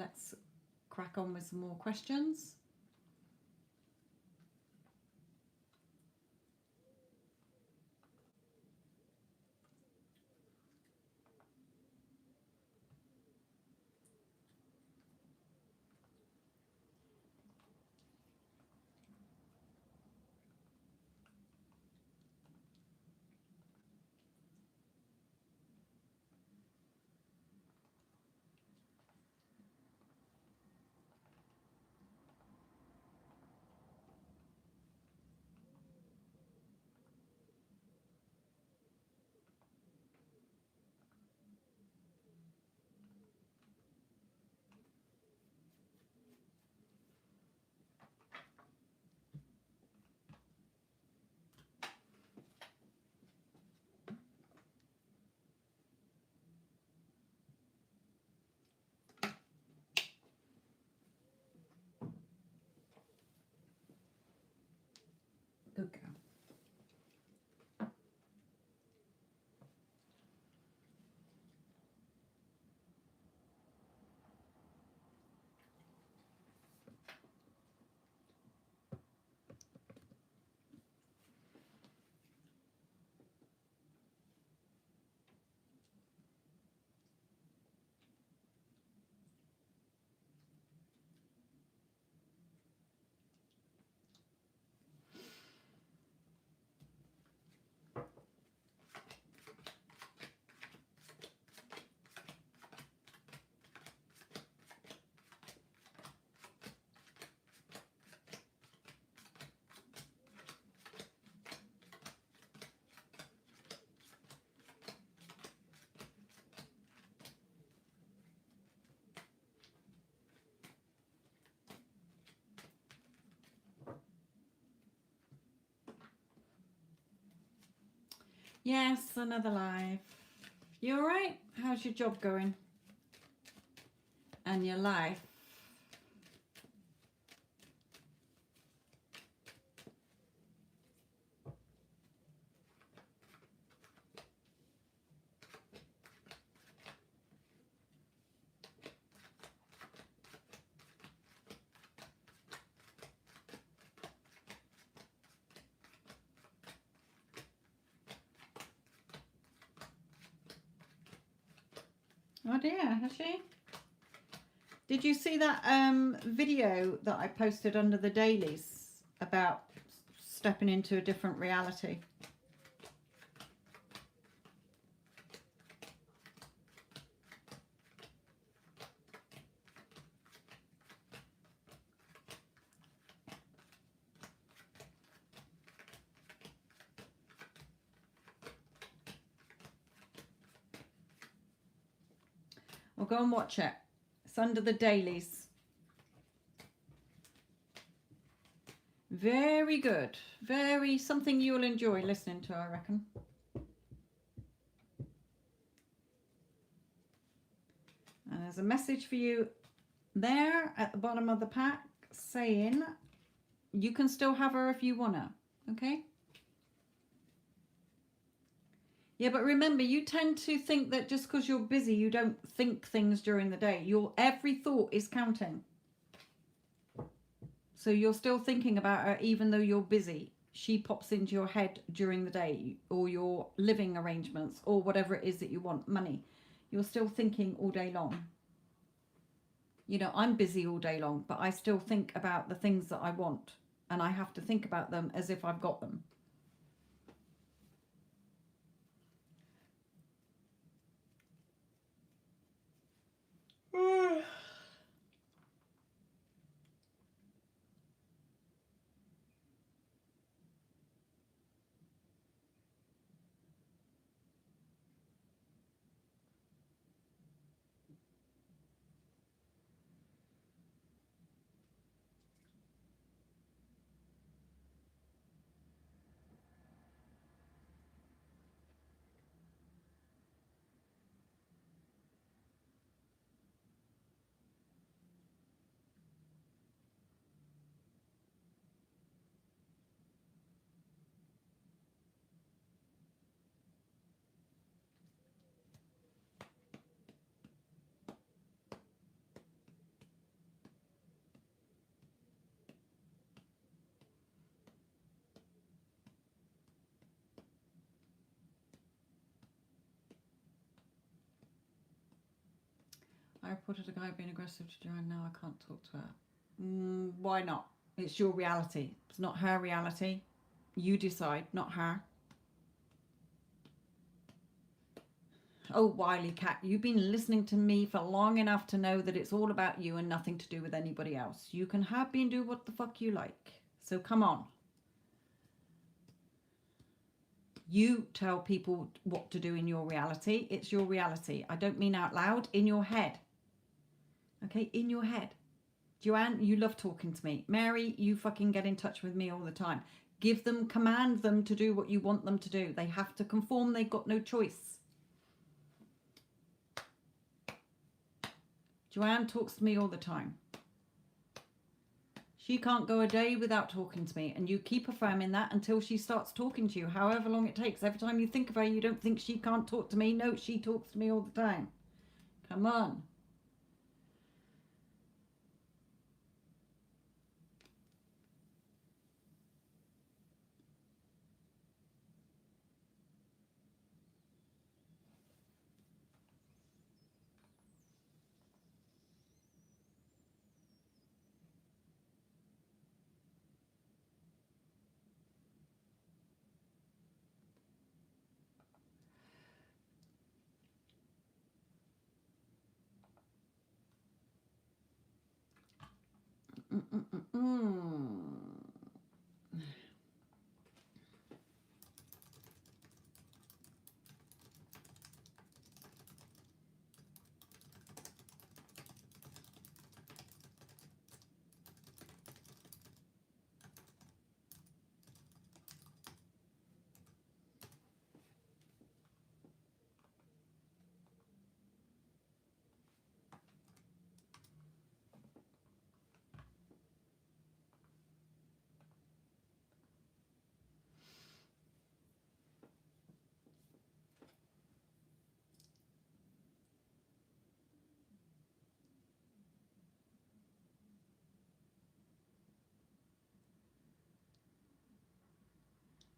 let's crack on with some more questions. Good girl. Yes, another live. You all right? How's your job going? And your life? Oh dear, has she? Did you see that video that I posted under the dailies about stepping into a different reality? Well, go and watch it. It's under the dailies. Very good. Very something you'll enjoy listening to, I reckon. And there's a message for you there at the bottom of the pack saying you can still have her if you want to. Okay? Yeah, but remember, you tend to think that just because you're busy, you don't think things during the day. Every thought is counting. So you're still thinking about her even though you're busy. She pops into your head during the day, or your living arrangements, or whatever it is that you want, money. You're still thinking all day long. You know, I'm busy all day long, but I still think about the things that I want. And I have to think about them as if I've got them. reported a guy being aggressive to Joanne. Now I can't talk to her. Why not? It's your reality. It's not her reality. You decide, not her. Oh, Wily Cat, you've been listening to me for long enough to know that it's all about you and nothing to do with anybody else. You can happy and do what the fuck you like. So come on. You tell people what to do in your reality. It's your reality. I don't mean out loud, in your head. Okay, in your head. Joanne, you love talking to me. Mary, you fucking get in touch with me all the time. Give them, command them to do what you want them to do. They have to conform. They've got no choice. Joanne talks to me all the time. She can't go a day without talking to me, and you keep affirming that until she starts talking to you, however long it takes. Every time you think of her, you don't think she can't talk to me. No, she talks to me all the time. Come on.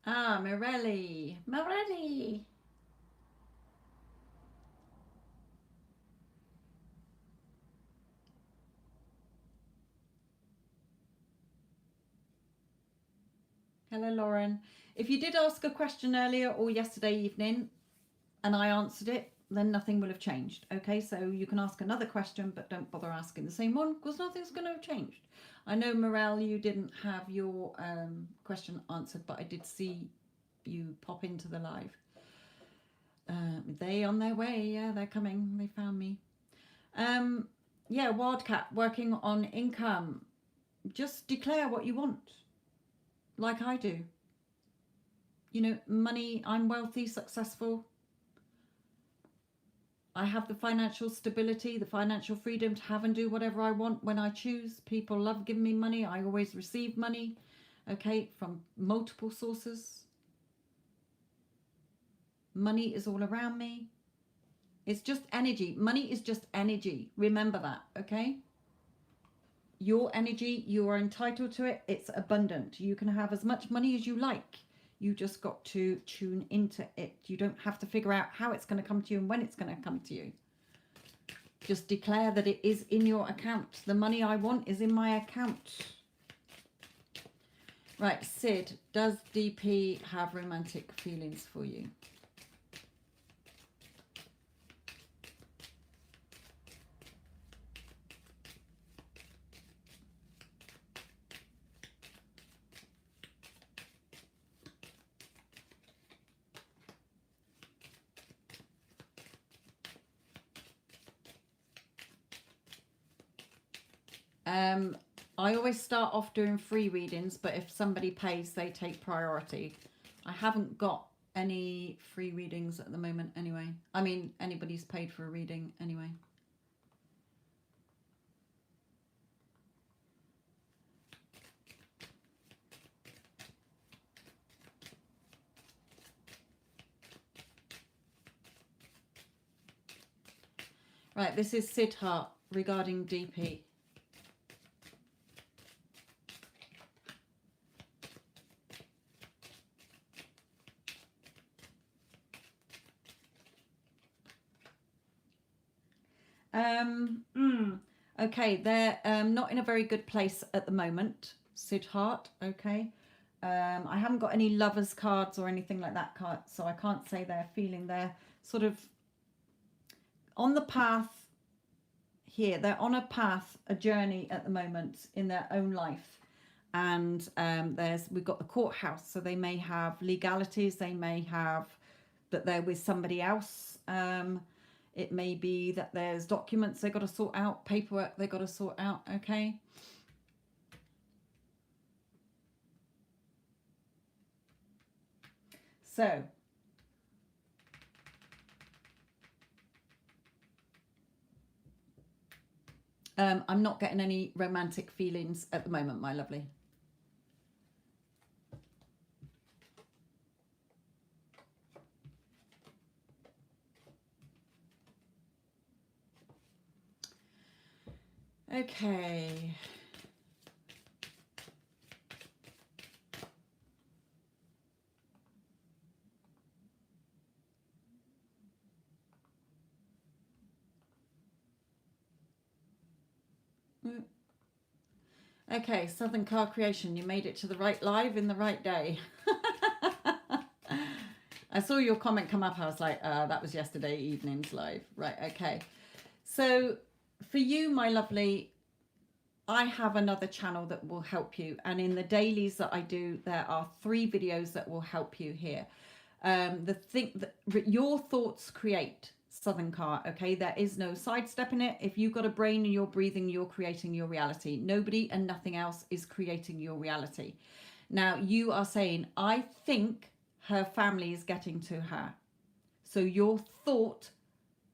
Ah, Morelli. Morelli. Hello, Lauren. If you did ask a question earlier or yesterday evening and I answered it, then nothing will have changed. Okay, so you can ask another question, but don't bother asking the same one because nothing's going to have changed. I know, Morel, you didn't have your question answered, but I did see you pop into the live. They on their way. Yeah, they're coming. They found me. Yeah, Wildcat, working on income. Just declare what you want, like I do. You know, money, I'm wealthy, successful. I have the financial stability, the financial freedom to have and do whatever I want when I choose. People love giving me money. I always receive money, okay, from multiple sources. Money is all around me. It's just energy. Money is just energy. Remember that, okay? Your energy, you are entitled to it. It's abundant. You can have as much money as you like. You just got to tune into it. You don't have to figure out how it's going to come to you and when it's going to come to you. Just declare that it is in your account. The money I want is in my account. Right, Sid, does DP have romantic feelings for you? I always start off doing free readings, but if somebody pays, they take priority. I haven't got any free readings at the moment anyway. I mean, anybody's paid for a reading anyway. Right, this is Sid Hart regarding DP. Okay, they're not in a very good place at the moment, Siddharth. Okay. I haven't got any lovers cards or anything like that card, so I can't say they're feeling they're sort of on the path here. They're on a path, a journey at the moment in their own life. And we've got the courthouse, so they may have legalities, they may have that they're with somebody else. It may be that there's documents they've got to sort out, paperwork they've got to sort out, okay? So, I'm not getting any romantic feelings at the moment, my lovely. Okay. Okay, Southern Car Creation, you made it to the right live in the right day. I saw your comment come up. I was like, that was yesterday evening's live. Right, okay. So for you, my lovely, I have another channel that will help you. And in the dailies that I do, there are 3 videos that will help you here. Your thoughts create Southern Car, okay? There is no sidestepping it. If you've got a brain and you're breathing, you're creating your reality. Nobody and nothing else is creating your reality. Now, you are saying, I think her family is getting to her. So your thought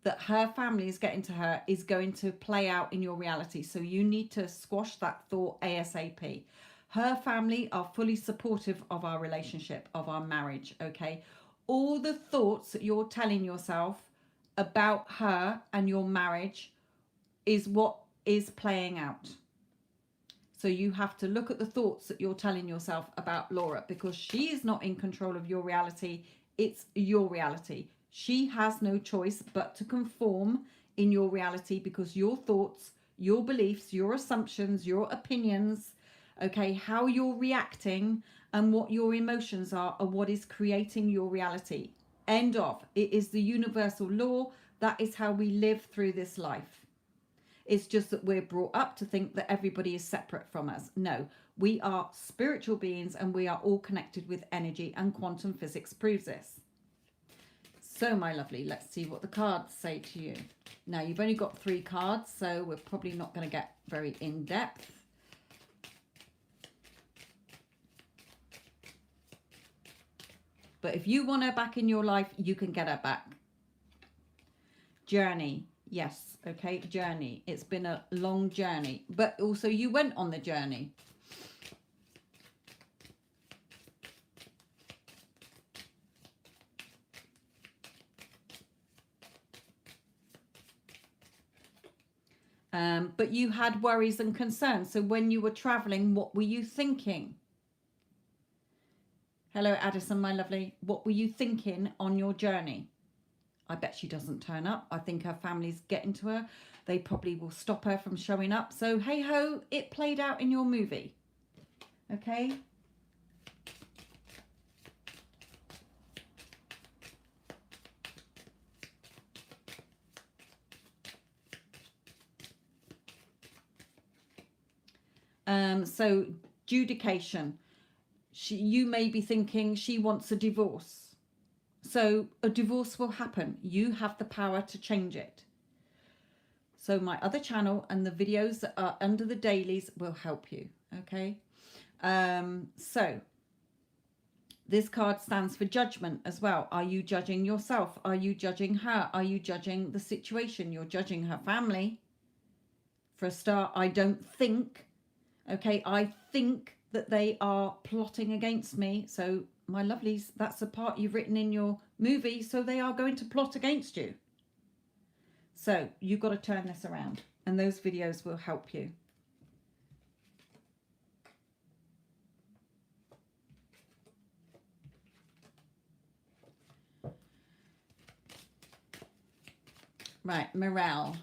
that her family is getting to her is going to play out in your reality. So you need to squash that thought ASAP. Her family are fully supportive of our relationship, of our marriage, okay? All the thoughts that you're telling yourself about her and your marriage is what is playing out. So you have to look at the thoughts that you're telling yourself about Laura, because she is not in control of your reality. It's your reality. She has no choice but to conform in your reality, because your thoughts, your beliefs, your assumptions, your opinions, okay, how you're reacting and what your emotions are what is creating your reality. End of. It is the universal law. That is how we live through this life. It's just that we're brought up to think that everybody is separate from us. No, we are spiritual beings and we are all connected with energy, and quantum physics proves this. So, my lovely, let's see what the cards say to you. Now, you've only got 3 cards, so we're probably not going to get very in-depth. But if you want her back in your life, you can get her back. Journey. Yes, okay, journey. It's been a long journey, but also you went on the journey. But you had worries and concerns. So when you were traveling, what were you thinking? Hello, Addison, my lovely. What were you thinking on your journey? I bet she doesn't turn up. I think her family's getting to her. They probably will stop her from showing up. So, hey ho, it played out in your movie. Okay? So, judication. You may be thinking she wants a divorce. So, a divorce will happen. You have the power to change it. So my other channel and the videos that are under the dailies will help you. Okay. So this card stands for judgment as well. Are you judging yourself? Are you judging her? Are you judging the situation? You're judging her family. For a start, I don't think. Okay. I think that they are plotting against me. So my lovelies, that's the part you've written in your movie. So they are going to plot against you. So you've got to turn this around, and those videos will help you. Right, morale.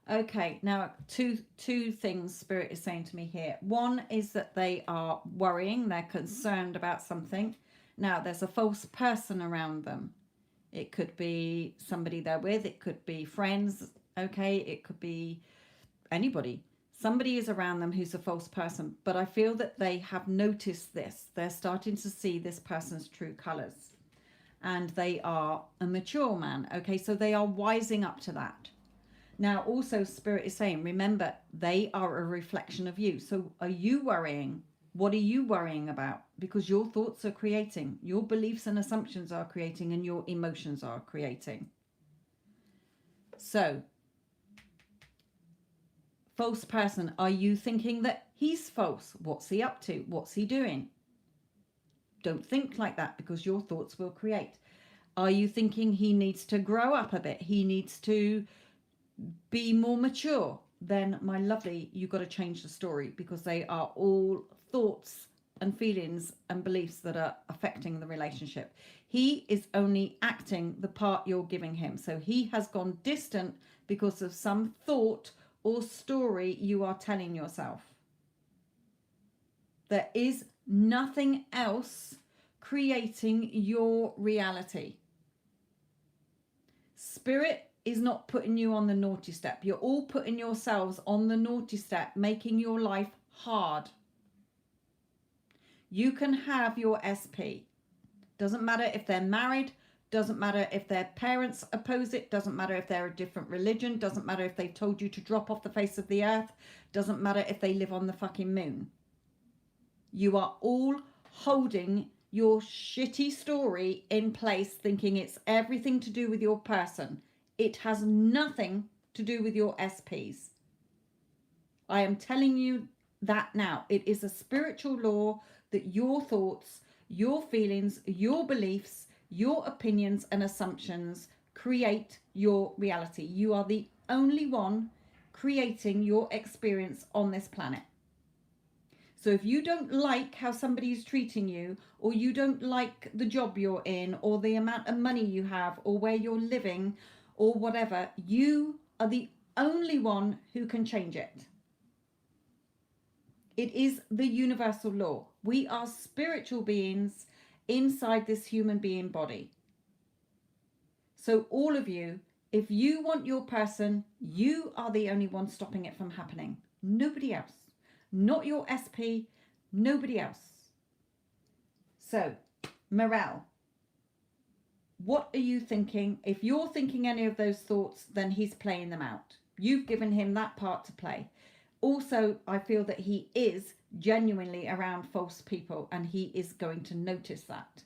Okay, now two things Spirit is saying to me here. One is that they are worrying, they're concerned about something. Now, there's a false person around them. It could be somebody they're with, it could be friends, okay, it could be anybody. Somebody is around them who's a false person, but I feel that they have noticed this. They're starting to see this person's true colors, and they are a mature man, okay, so they are wising up to that. Now, also, Spirit is saying, remember, they are a reflection of you. So are you worrying? What are you worrying about? Because your thoughts are creating, your beliefs and assumptions are creating, and your emotions are creating. So, false person, are you thinking that he's false? What's he up to? What's he doing? Don't think like that, because your thoughts will create. Are you thinking he needs to grow up a bit? He needs to be more mature? Then, my lovely, you've got to change the story, because they are all thoughts and feelings and beliefs that are affecting the relationship. He is only acting the part you're giving him. So he has gone distant because of some thought or story you are telling yourself. There is nothing else creating your reality. Spirit is not putting you on the naughty step. You're all putting yourselves on the naughty step, making your life hard. You can have your SP. Doesn't matter if they're married, doesn't matter if their parents oppose it, doesn't matter if they're a different religion, doesn't matter if they've told you to drop off the face of the earth, doesn't matter if they live on the fucking moon. You are all holding your shitty story in place, thinking it's everything to do with your person. It has nothing to do with your SPs. I am telling you that now. It is a spiritual law that your thoughts, your feelings, your beliefs, your opinions and assumptions create your reality. You are the only one creating your experience on this planet. So if you don't like how somebody is treating you, or you don't like the job you're in, or the amount of money you have, or where you're living, or whatever, you are the only one who can change it. It is the universal law. We are spiritual beings inside this human being body. So all of you, if you want your person, you are the only one stopping it from happening. Nobody else. Not your SP, nobody else. So, Morel, what are you thinking? If you're thinking any of those thoughts, then he's playing them out. You've given him that part to play. Also, I feel that he is genuinely around false people, and he is going to notice that.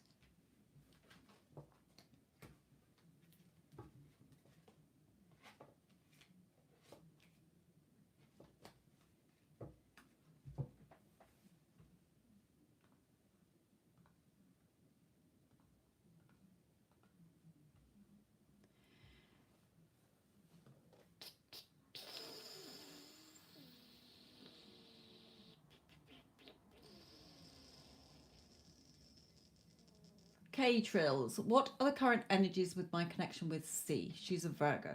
K Trills, what are the current energies with my connection with C? She's a Virgo.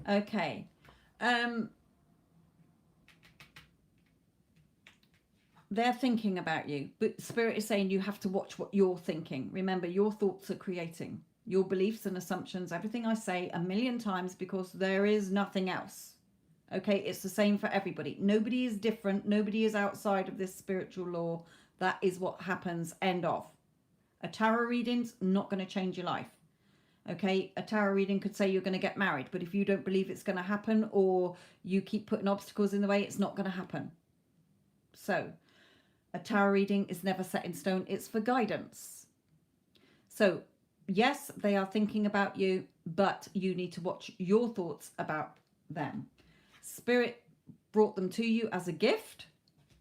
Okay. They're thinking about you, but Spirit is saying you have to watch what you're thinking. Remember, your thoughts are creating your beliefs and assumptions. Everything I say a million times, because there is nothing else. Okay, it's the same for everybody. Nobody is different. Nobody is outside of this spiritual law. That is what happens. End of. A tarot reading's not going to change your life. Okay, a tarot reading could say you're going to get married, but if you don't believe it's going to happen, or you keep putting obstacles in the way, it's not going to happen. So, A tarot reading is never set in stone. It's for guidance. So, yes, they are thinking about you, but you need to watch your thoughts about them. Spirit brought them to you as a gift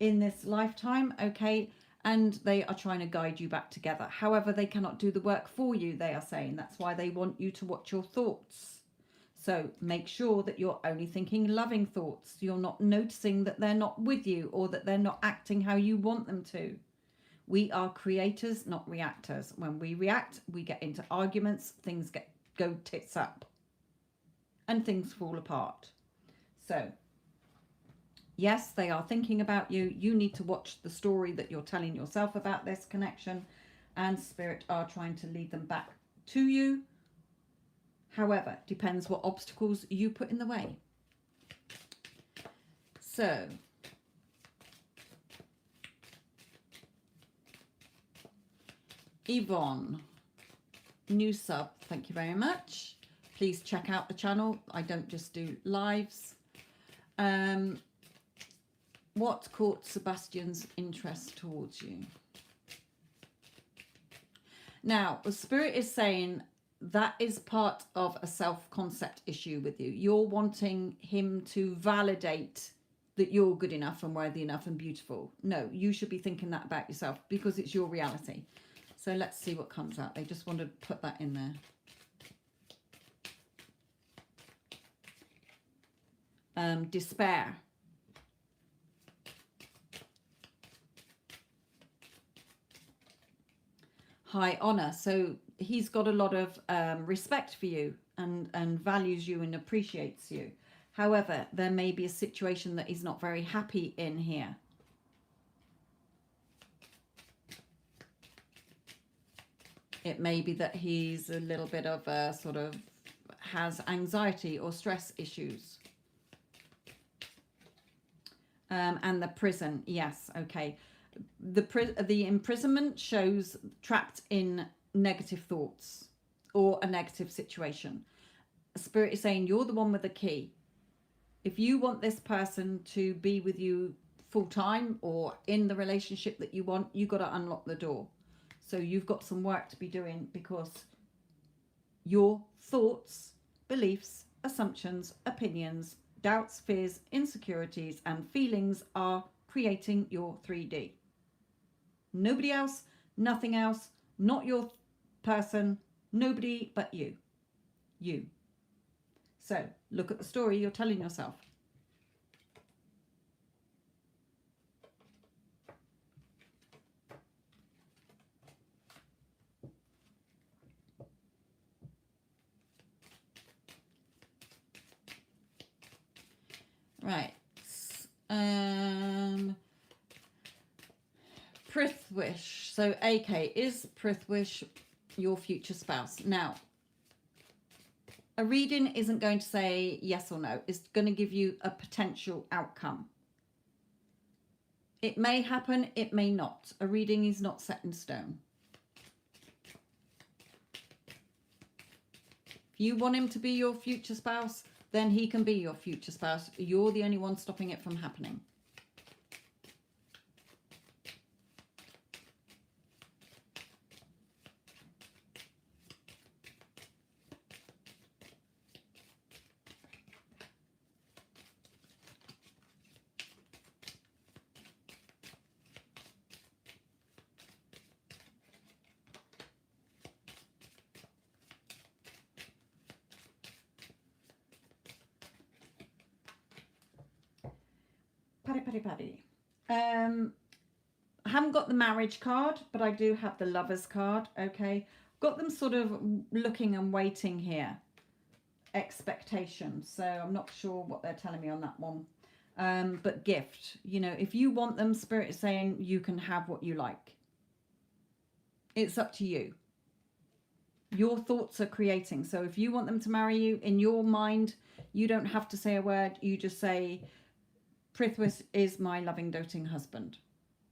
in this lifetime, okay? And they are trying to guide you back together. However, they cannot do the work for you, they are saying. That's why they want you to watch your thoughts. So make sure that you're only thinking loving thoughts. You're not noticing that they're not with you or that they're not acting how you want them to. We are creators, not reactors. When we react, we get into arguments, things go tits up and things fall apart. So yes, they are thinking about you. You need to watch the story that you're telling yourself about this connection, and Spirit are trying to lead them back to you. However, depends what obstacles you put in the way. So, Yvonne, new sub, thank you very much. Please check out the channel. I don't just do lives. What caught Sebastian's interest towards you? Now, the Spirit is saying that is part of a self-concept issue with you. You're wanting him to validate that you're good enough and worthy enough and beautiful. No, you should be thinking that about yourself because it's your reality. So let's see what comes out. They just want to put that in there. Despair. High honor. So he's got a lot of respect for you and values you and appreciates you. However, there may be a situation that he's not very happy in here. It may be that he's a little bit of a sort of has anxiety or stress issues. And the prison, yes, okay. The imprisonment shows trapped in negative thoughts or a negative situation. Spirit is saying you're the one with the key. If you want this person to be with you full time or in the relationship that you want, you got to unlock the door. So you've got some work to be doing because your thoughts, beliefs, assumptions, opinions, doubts, fears, insecurities, and feelings are creating your 3D. Nobody else, nothing else, not your person, nobody but you. You. So look at the story you're telling yourself. Right. Prithwish. So AK, is Prithwish your future spouse? Now, a reading isn't going to say yes or no. It's going to give you a potential outcome. It may happen, it may not. A reading is not set in stone. If you want him to be your future spouse, then he can be your future spouse. You're the only one stopping it from happening. Paddy. I haven't got the marriage card, but I do have the lovers card. Okay, got them sort of looking and waiting here. Expectation. So I'm not sure what they're telling me on that one. But gift. You know, if you want them, Spirit is saying you can have what you like. It's up to you. Your thoughts are creating. So if you want them to marry you, in your mind, you don't have to say a word. You just say, Prithwish is my loving, doting husband.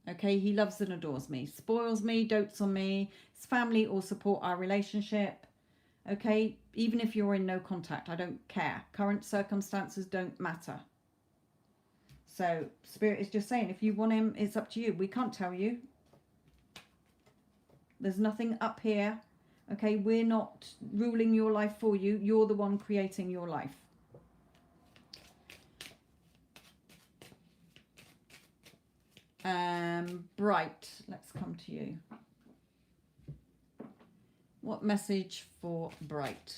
Okay, he loves and adores me, spoils me, dotes on me. His family all support our relationship. Okay, even if you're in no contact, I don't care. Current circumstances don't matter. So Spirit is just saying, if you want him, it's up to you. We can't tell you. There's nothing up here. Okay, we're not ruling your life for you. You're the one creating your life. Bright, let's come to you. What message for Bright?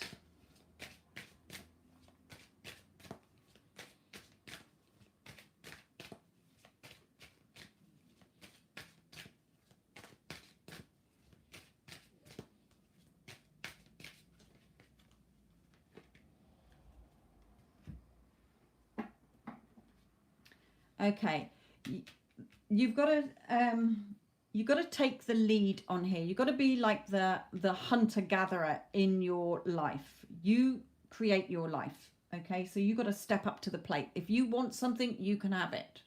Okay, you've got to take the lead on here. You've got to be like the hunter gatherer in your life. You create your life. Okay, so you've got to step up to the plate. If you want something, you can have it.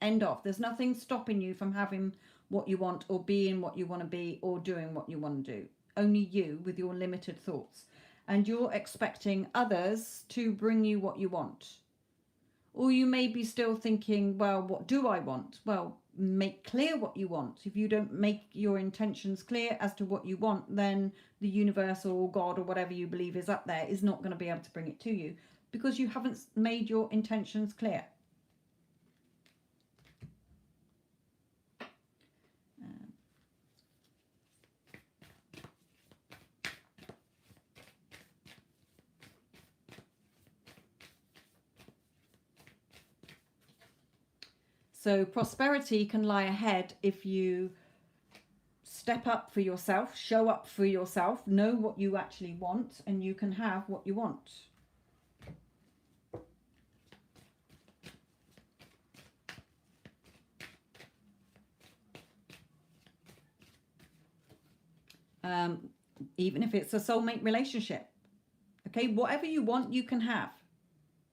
End of. There's nothing stopping you from having what you want, or being what you want to be, or doing what you want to do. Only you with your limited thoughts. And you're expecting others to bring you what you want. Or you may be still thinking, well, what do I want? Well, make clear what you want. If you don't make your intentions clear as to what you want, then the universe or God or whatever you believe is up there is not going to be able to bring it to you, because you haven't made your intentions clear. So prosperity can lie ahead if you step up for yourself, show up for yourself, know what you actually want, and you can have what you want. Even if it's a soulmate relationship. Okay, whatever you want, you can have.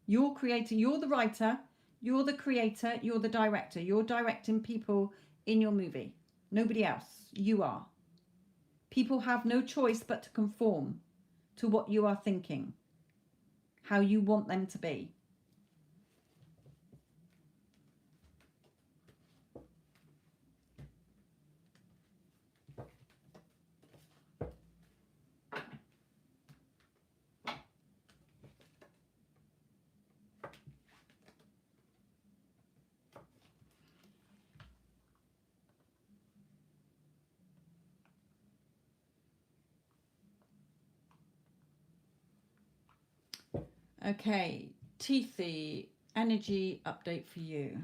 You're creating, you're the writer, you're the creator, you're the director. You're directing people in your movie. Nobody else. You are. People have no choice but to conform to what you are thinking, how you want them to be. Okay, Teethy, energy update for you.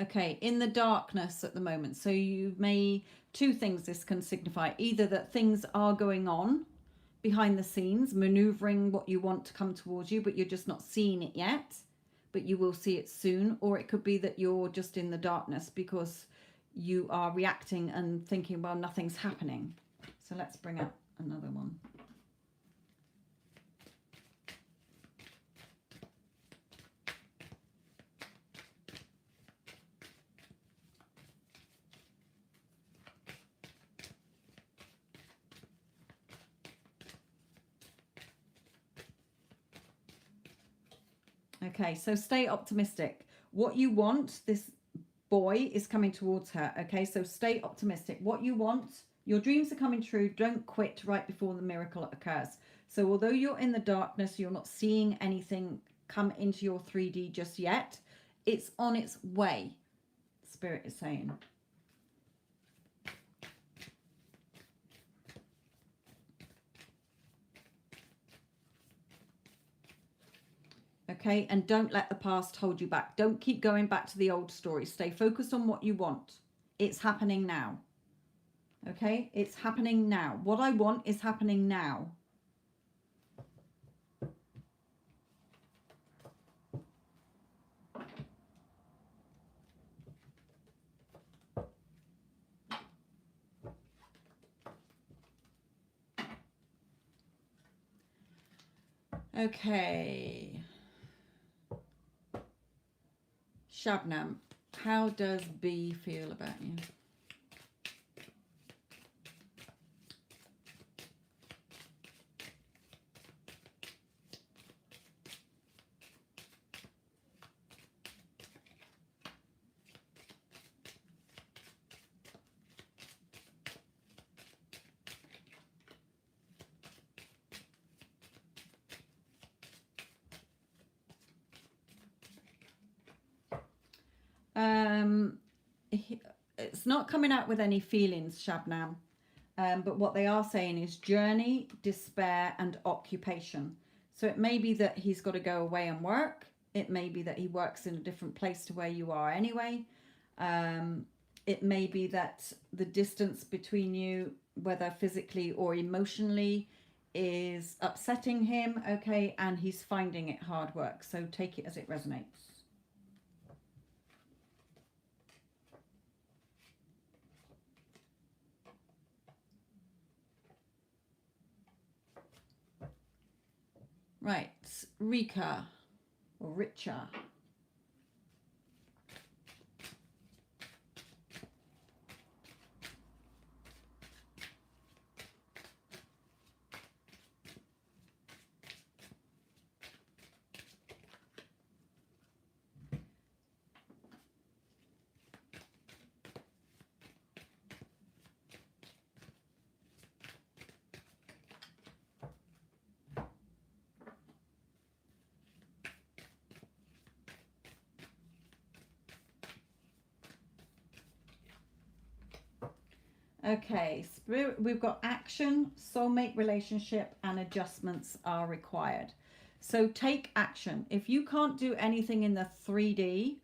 Okay, in the darkness at the moment. So you may, two things this can signify. Either that things are going on behind the scenes, maneuvering what you want to come towards you, but you're just not seeing it yet, but you will see it soon. Or it could be that you're just in the darkness because you are reacting and thinking, well, nothing's happening. So let's bring up another one. Okay, so stay optimistic. What you want, this boy is coming towards her. Okay, so stay optimistic. What you want, your dreams are coming true. Don't quit right before the miracle occurs. So although you're in the darkness, you're not seeing anything come into your 3D just yet. It's on its way, Spirit is saying. Okay, and don't let the past hold you back. Don't keep going back to the old story. Stay focused on what you want. It's happening now. Okay, it's happening now. What I want is happening now. Okay. Shabnam, how does B feel about you? It's not coming out with any feelings, Shabnam. But what they are saying is journey, despair, and occupation. So it may be that he's got to go away and work. It may be that he works in a different place to where you are anyway. It may be that the distance between you, whether physically or emotionally, is upsetting him, okay, and he's finding it hard work. So take it as it resonates. Right, Rika or Richa. Okay, Spirit, we've got action, soulmate relationship, and adjustments are required. So take action. If you can't do anything in the 3D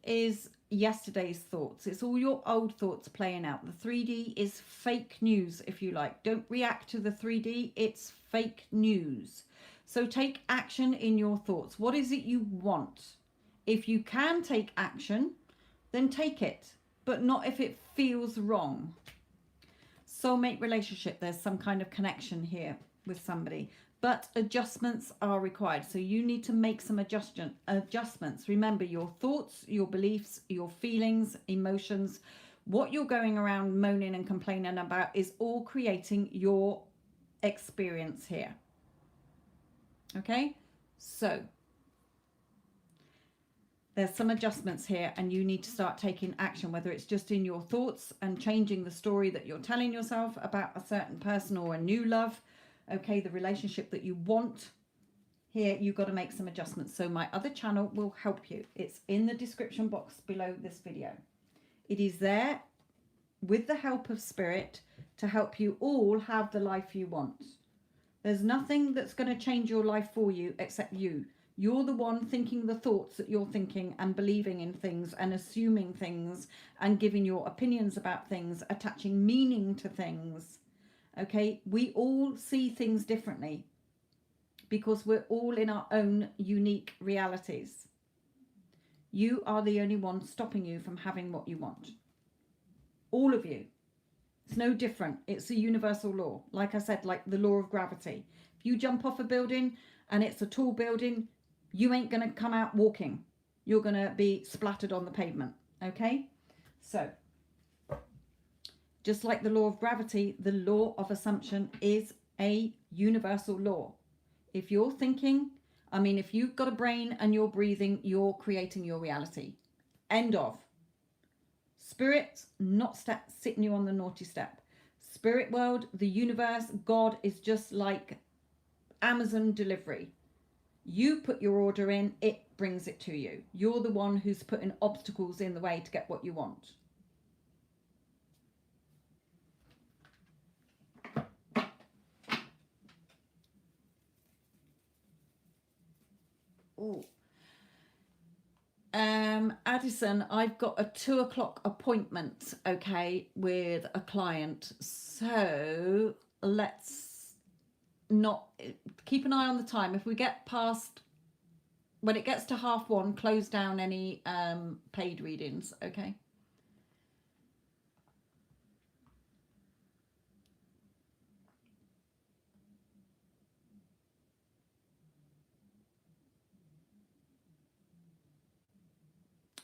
is yesterday's thoughts. It's all your old thoughts playing out. The 3D is fake news, if you like. Don't react to the 3D. It's fake news. So take action in your thoughts. What is it you want? If you can take action, then take it, but not if it feels wrong. Soulmate relationship, there's some kind of connection here with somebody, but adjustments are required. So you need to make some adjustments. Remember, your thoughts, your beliefs, your feelings, emotions, what you're going around moaning and complaining about is all creating your experience here. Okay, so there's some adjustments here and you need to start taking action, whether it's just in your thoughts and changing the story that you're telling yourself about a certain person or a new love, okay, the relationship that you want. Here you've got to make some adjustments. So my other channel will help you. It's in the description box below this video. It is there with the help of Spirit to help you all have the life you want. There's nothing that's going to change your life for you except you. You're the one thinking the thoughts that you're thinking and believing in things and assuming things and giving your opinions about things, attaching meaning to things. Okay, we all see things differently because we're all in our own unique realities. You are the only one stopping you from having what you want. All of you. It's no different. It's a universal law. Like I said, like the law of gravity. If you jump off a building and it's a tall building, you ain't going to come out walking. You're going to be splattered on the pavement. Okay? So, just like the law of gravity, the law of assumption is a universal law. If you're thinking, if you've got a brain and you're breathing, you're creating your reality. End of. Spirit, not sitting you on the naughty step. Spirit world, the universe, God is just like Amazon delivery. You put your order in, it brings it to you. You're the one who's putting obstacles in the way to get what you want. Oh. Addison, I've got a 2 o'clock appointment, okay, with a client. So let's not keep an eye on the time. If we get past, when it gets to 1:30, close down any paid readings, okay?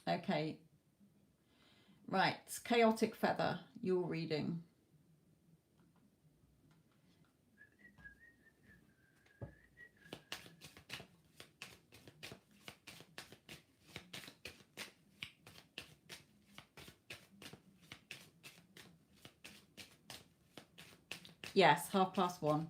Okay. Right. Chaotic Feather, your reading. Yes, 1:30.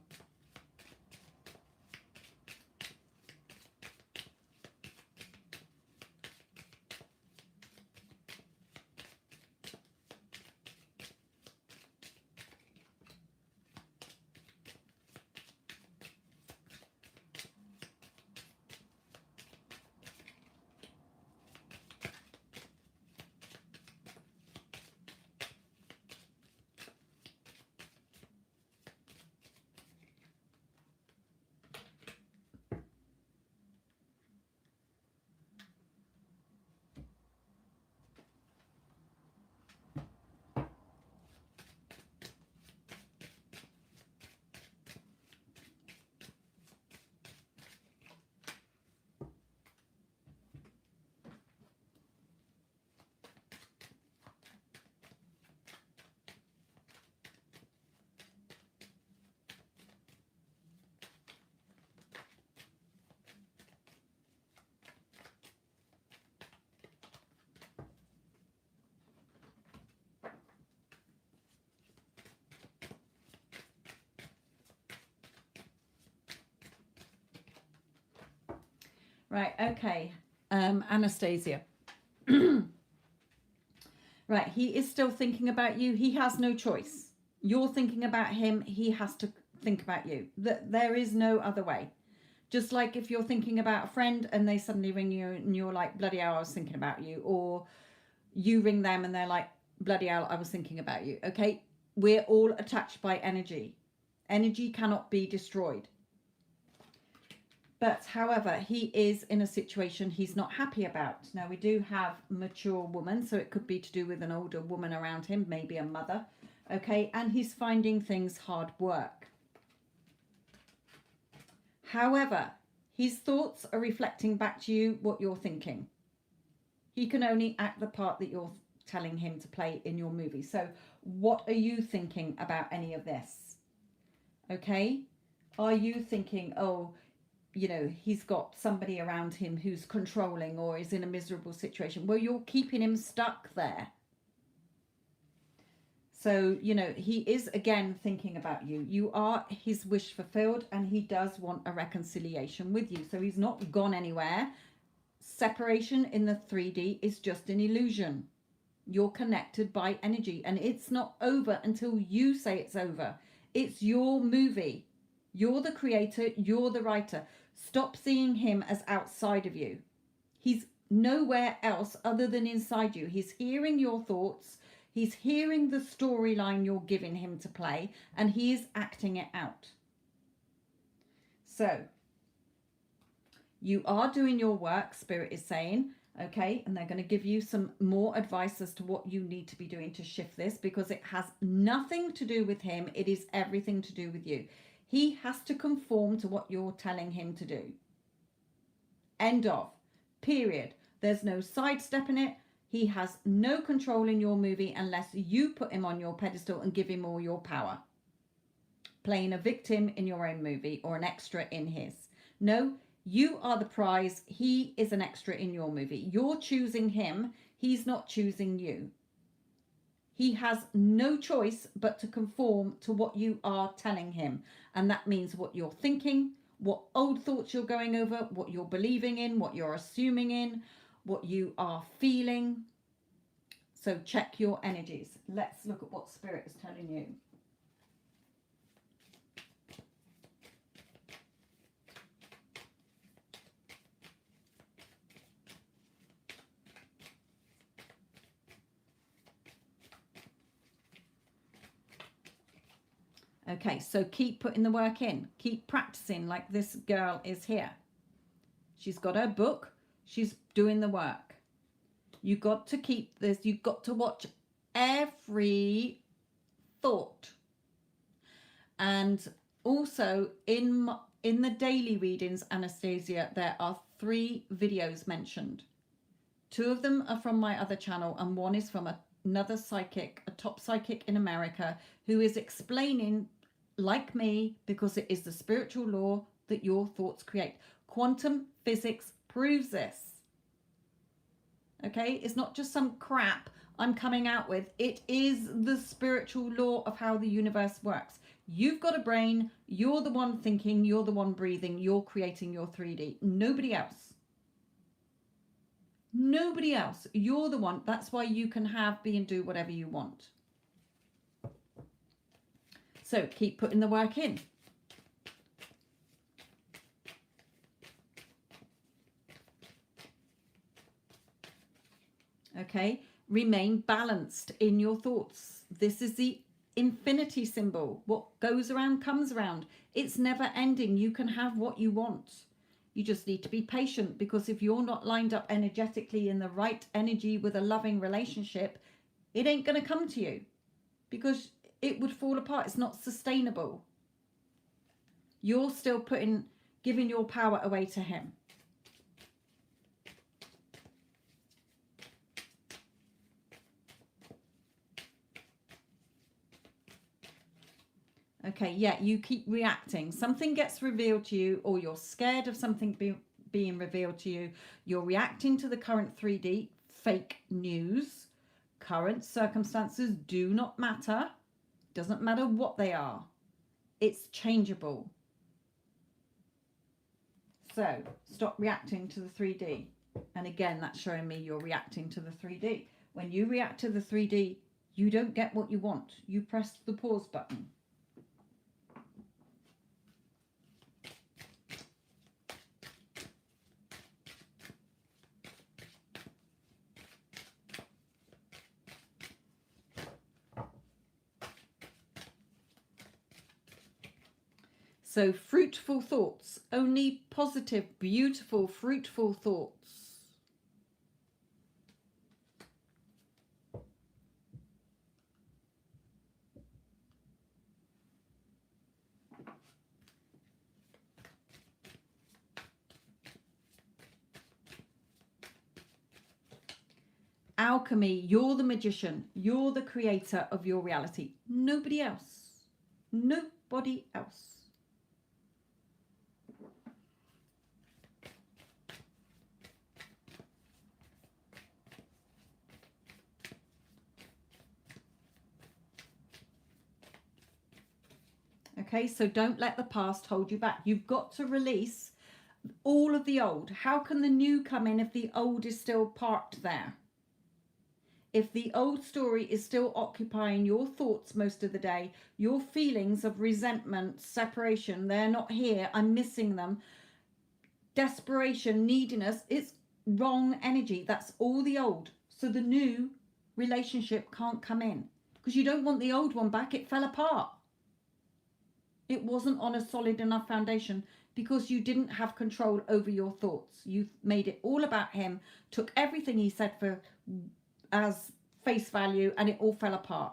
Right, okay. Anastasia. Right, he is still thinking about you. He has no choice. You're thinking about him. He has to think about you. There is no other way. Just like if you're thinking about a friend and they suddenly ring you and you're like, bloody hell, I was thinking about you. Or you ring them and they're like, bloody hell, I was thinking about you. Okay, we're all attached by energy. Energy cannot be destroyed. But however, he is in a situation he's not happy about. Now, we do have mature woman, so it could be to do with an older woman around him, maybe a mother. Okay, and he's finding things hard work. However, his thoughts are reflecting back to you what you're thinking. He can only act the part that you're telling him to play in your movie. So what are you thinking about any of this? Okay, are you thinking, oh, you know, he's got somebody around him who's controlling or is in a miserable situation? Well, you're keeping him stuck there. So, you know, he is again thinking about you. You are his wish fulfilled and he does want a reconciliation with you. So he's not gone anywhere. Separation in the 3D is just an illusion. You're connected by energy and it's not over until you say it's over. It's your movie. You're the creator, you're the writer. Stop seeing him as outside of you. He's nowhere else other than inside you. He's hearing your thoughts. He's hearing the storyline you're giving him to play, and he is acting it out. So, you are doing your work, Spirit is saying, okay? And they're going to give you some more advice as to what you need to be doing to shift this, because it has nothing to do with him. It is everything to do with you. He has to conform to what you're telling him to do. End of. Period. There's no sidestepping it. He has no control in your movie unless you put him on your pedestal and give him all your power. Playing a victim in your own movie or an extra in his. No, you are the prize. He is an extra in your movie. You're choosing him. He's not choosing you. He has no choice but to conform to what you are telling him. And that means what you're thinking, what old thoughts you're going over, what you're believing in, what you're assuming in, what you are feeling. So check your energies. Let's look at what Spirit is telling you. Okay, so keep putting the work in. Keep practicing like this girl is here. She's got her book. She's doing the work. You got to keep this. You've got to watch every thought. And also in the daily readings, Anastasia, there are 3 videos mentioned. 2 of them are from my other channel, and one is from another psychic, a top psychic in America, who is explaining, like me, because it is the spiritual law that your thoughts create. Quantum physics proves this. Okay, it's not just some crap I'm coming out with. It is the spiritual law of how the universe works. You've got a brain, you're the one thinking, you're the one breathing, you're creating your 3D. Nobody else. Nobody else. You're the one. That's why you can have, be, and do whatever you want. So keep putting the work in. Okay, remain balanced in your thoughts. This is the infinity symbol. What goes around comes around. It's never ending. You can have what you want. You just need to be patient, because if you're not lined up energetically in the right energy with a loving relationship, it ain't going to come to you, because it would fall apart. It's not sustainable. You're still giving your power away to him. Okay, yeah, you keep reacting. Something gets revealed to you, or you're scared of something being revealed to you. You're reacting to the current 3D, fake news. Current circumstances do not matter. Doesn't matter what they are. It's changeable. So stop reacting to the 3D. And again, that's showing me you're reacting to the 3D. When you react to the 3D, you don't get what you want. You press the pause button. So fruitful thoughts, only positive, beautiful, fruitful thoughts. Alchemy, you're the magician. You're the creator of your reality. Nobody else. Nobody else. Okay, so don't let the past hold you back. You've got to release all of the old. How can the new come in if the old is still parked there? If the old story is still occupying your thoughts most of the day, your feelings of resentment, separation, they're not here, I'm missing them, desperation, neediness, it's wrong energy. That's all the old. So the new relationship can't come in, because you don't want the old one back. It fell apart. It wasn't on a solid enough foundation, because you didn't have control over your thoughts. You made it all about him, took everything he said as face value, and it all fell apart.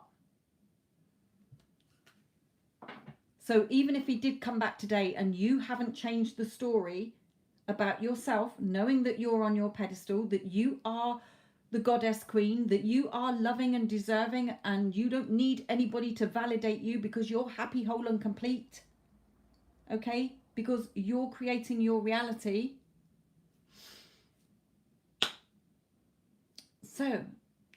So even if he did come back today and you haven't changed the story about yourself, knowing that you're on your pedestal, that you are the goddess queen, that you are loving and deserving, and you don't need anybody to validate you, because you're happy, whole and complete. Okay? Because you're creating your reality. So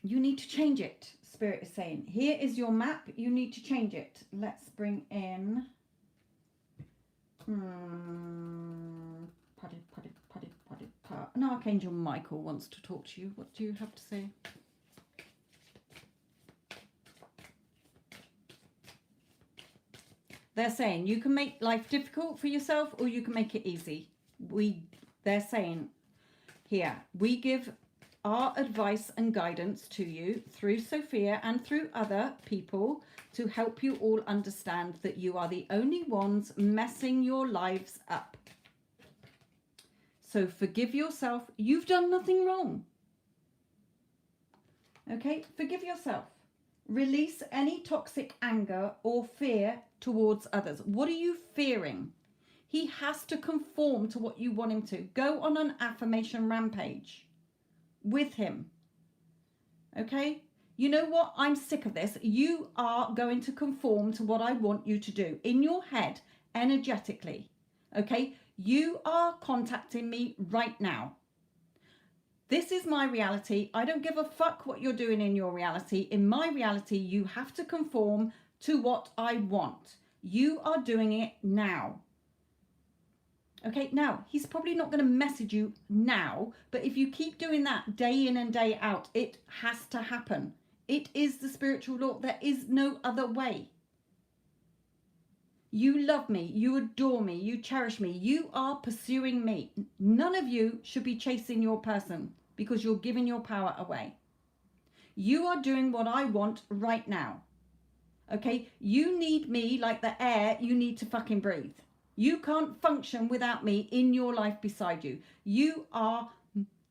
you need to change it. Spirit is saying, here is your map. You need to change it. Let's bring in No, Archangel Michael wants to talk to you. What do you have to say? They're saying you can make life difficult for yourself, or you can make it easy. They're saying here, we give our advice and guidance to you through Sophia and through other people to help you all understand that you are the only ones messing your lives up. So forgive yourself. You've done nothing wrong. Okay, forgive yourself. Release any toxic anger or fear towards others. What are you fearing? He has to conform to what you want him to. Go on an affirmation rampage. with him. Okay? You know what? I'm sick of this. You are going to conform to what I want you to do in your head, energetically. Okay? You are contacting me right now. This is my reality. I don't give a fuck what you're doing in your reality. In my reality, you have to conform to what I want. You are doing it now. Okay, now, he's probably not going to message you now, but if you keep doing that day in and day out, it has to happen. It is the spiritual law. There is no other way. You love me, you adore me, you cherish me, you are pursuing me. None of you should be chasing your person because you're giving your power away. You are doing what I want right now. Okay, you need me like the air you need to fucking breathe. You can't function without me in your life beside you. You are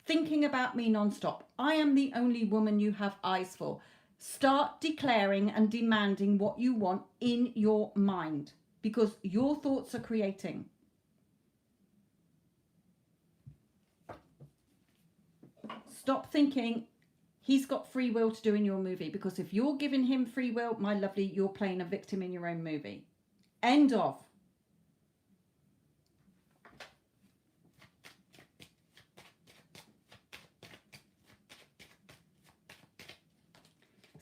thinking about me nonstop. I am the only woman you have eyes for. Start declaring and demanding what you want in your mind because your thoughts are creating. Stop thinking he's got free will to do in your movie, because if you're giving him free will, my lovely, you're playing a victim in your own movie. End of.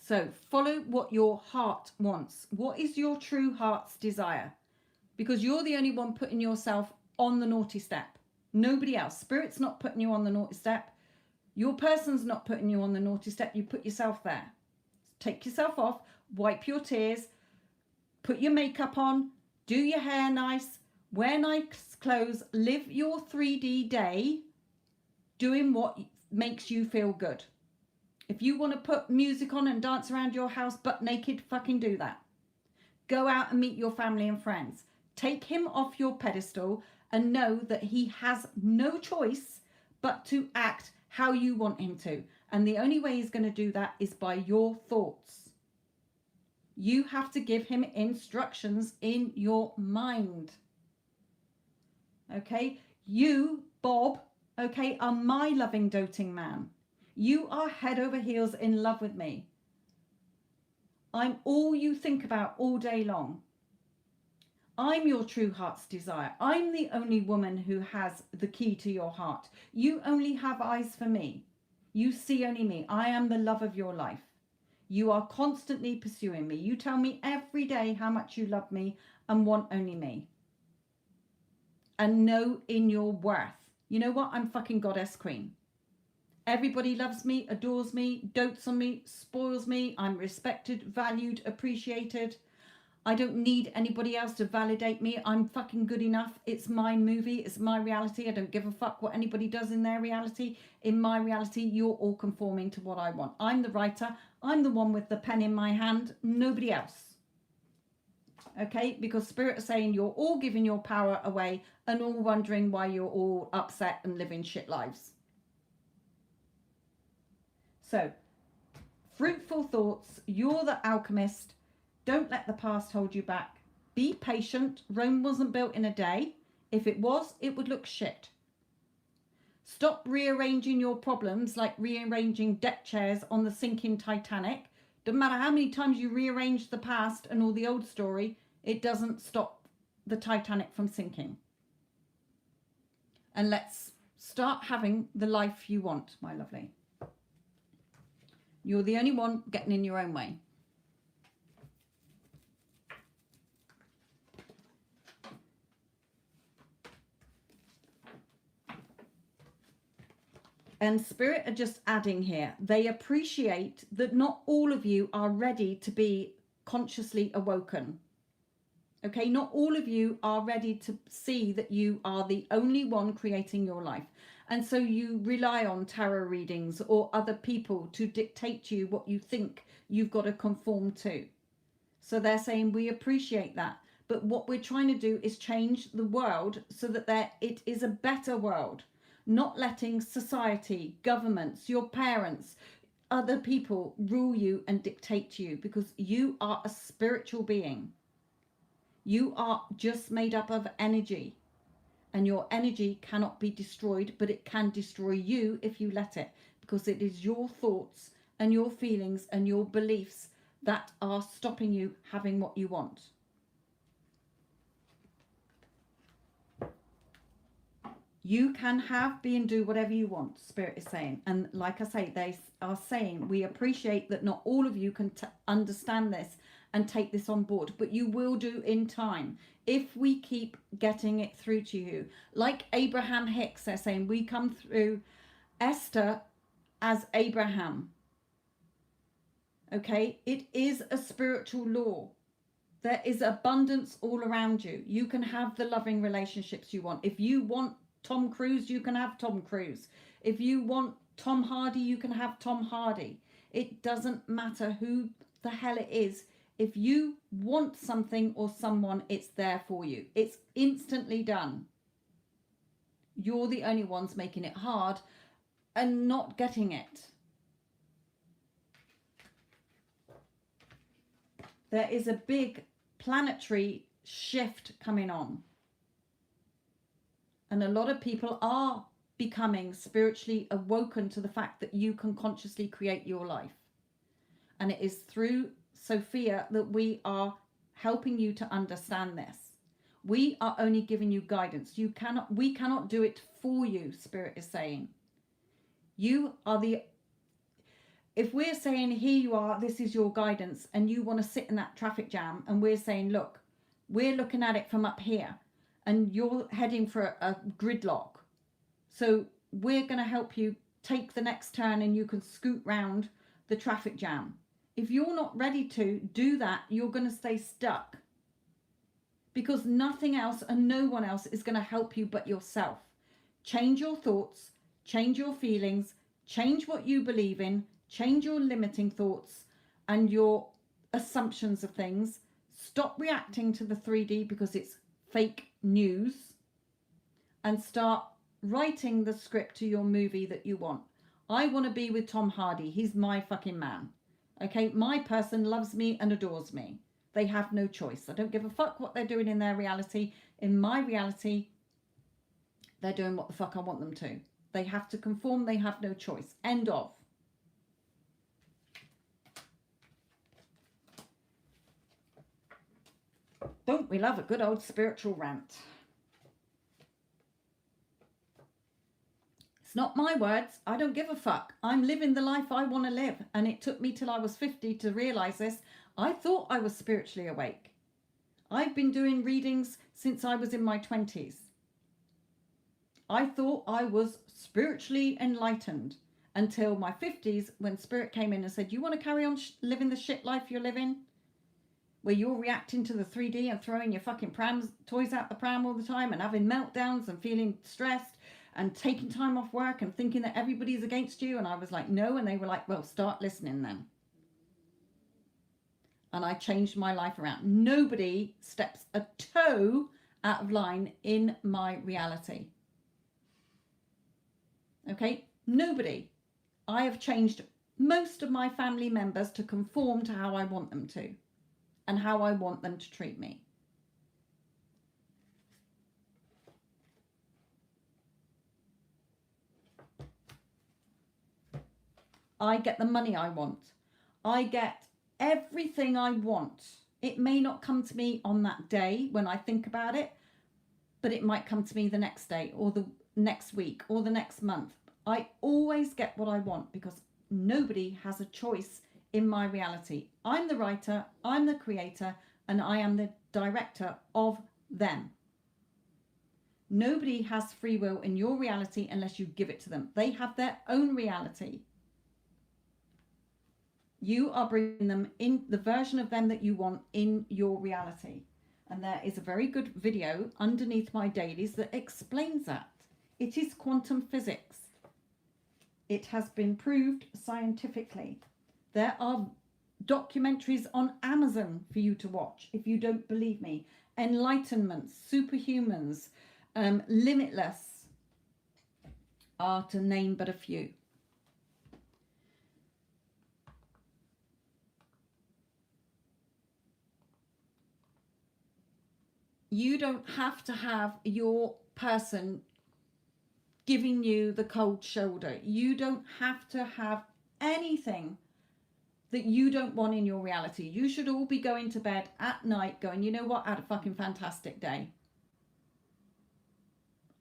So follow what your heart wants. What is your true heart's desire? Because you're the only one putting yourself on the naughty step. Nobody else. Spirit's not putting you on the naughty step. Your person's not putting you on the naughty step. You put yourself there. Take yourself off. Wipe your tears. Put your makeup on. Do your hair nice. Wear nice clothes. Live your 3D day doing what makes you feel good. If you want to put music on and dance around your house butt naked, fucking do that. Go out and meet your family and friends. Take him off your pedestal and know that he has no choice but to act how you want him to. And the only way he's going to do that is by your thoughts. You have to give him instructions in your mind. Okay? You, Bob, okay, are my loving, doting man. You are head over heels in love with me. I'm all you think about all day long. I'm your true heart's desire. I'm the only woman who has the key to your heart. You only have eyes for me. You see only me. I am the love of your life. You are constantly pursuing me. You tell me every day how much you love me and want only me. And know in your worth. You know what? I'm fucking goddess queen. Everybody loves me, adores me, dotes on me, spoils me. I'm respected, valued, appreciated. I don't need anybody else to validate me. I'm fucking good enough. It's my movie. It's my reality. I don't give a fuck what anybody does in their reality. In my reality, you're all conforming to what I want. I'm the writer. I'm the one with the pen in my hand. Nobody else. Okay? Because Spirit is saying you're all giving your power away and all wondering why you're all upset and living shit lives. So, fruitful thoughts. You're the alchemist. Don't let the past hold you back. Be patient. Rome wasn't built in a day. If it was, it would look shit. Stop rearranging your problems like rearranging deck chairs on the sinking Titanic. Doesn't matter how many times you rearrange the past and all the old story, it doesn't stop the Titanic from sinking. And let's start having the life you want, my lovely. You're the only one getting in your own way. And Spirit are just adding here. They appreciate that not all of you are ready to be consciously awoken. Okay, not all of you are ready to see that you are the only one creating your life. And so you rely on tarot readings or other people to dictate to you what you think you've got to conform to. So they're saying we appreciate that. But what we're trying to do is change the world so that it is a better world. Not letting society, governments, your parents, other people rule you and dictate to you, because you are a spiritual being. You are just made up of energy, and your energy cannot be destroyed, but it can destroy you if you let it. because it is your thoughts and your feelings and your beliefs that are stopping you having what you want. You can have, be, and do whatever you want, Spirit is saying. And like I say, they are saying, we appreciate that not all of you can understand this and take this on board, but you will do in time if we keep getting it through to you. Like Abraham Hicks, they're saying, we come through Esther as Abraham. Okay, it is a spiritual law. There is abundance all around you. You can have the loving relationships you want. If you want Tom Cruise, you can have Tom Cruise. If you want Tom Hardy, you can have Tom Hardy. It doesn't matter who the hell it is. If you want something or someone, it's there for you. It's instantly done. You're the only ones making it hard and not getting it. There is a big planetary shift coming on. And a lot of people are becoming spiritually awoken to the fact that you can consciously create your life. And it is through Sophia that we are helping you to understand this. We are only giving you guidance. We cannot do it for you, Spirit is saying. You are if we're saying, here you are, this is your guidance, and you want to sit in that traffic jam, and we're saying, look, we're looking at it from up here, and you're heading for a gridlock. So we're going to help you take the next turn and you can scoot round the traffic jam. If you're not ready to do that, you're going to stay stuck. Because nothing else and no one else is going to help you but yourself. Change your thoughts, change your feelings, change what you believe in, change your limiting thoughts and your assumptions of things. Stop reacting to the 3D because it's fake news, and start writing the script to your movie that you want. I want to be with Tom Hardy. He's my fucking man. Okay, my person loves me and adores me. They have no choice. I don't give a fuck what they're doing in their reality. In my reality, they're doing what the fuck I want them to. They have to conform. They have no choice. End of. Don't we love a good old spiritual rant? It's not my words. I don't give a fuck. I'm living the life I want to live. And it took me till I was 50 to realize this. I thought I was spiritually awake. I've been doing readings since I was in my 20s. I thought I was spiritually enlightened until my 50s, when Spirit came in and said, you want to carry on living the shit life you're living? Where you're reacting to the 3D and throwing your fucking toys out the pram all the time and having meltdowns and feeling stressed and taking time off work and thinking that everybody's against you. And I was like, no. And they were like, well, start listening then. And I changed my life around. Nobody steps a toe out of line in my reality. Okay? Nobody. I have changed most of my family members to conform to how I want them to and how I want them to treat me. I get the money I want. I get everything I want. It may not come to me on that day when I think about it, but it might come to me the next day or the next week or the next month. I always get what I want because nobody has a choice in my reality. I'm the writer, I'm the creator, and I am the director of them. Nobody has free will in your reality unless you give it to them. They have their own reality. You are bringing them in the version of them that you want in your reality. And there is a very good video underneath my dailies that explains that. It is quantum physics. It has been proved scientifically. There are documentaries on Amazon for you to watch if you don't believe me. Enlightenment, Superhumans, Limitless are to name but a few. You don't have to have your person giving you the cold shoulder. You don't have to have anything that you don't want in your reality. You should all be going to bed at night going, you know what, I had a fucking fantastic day.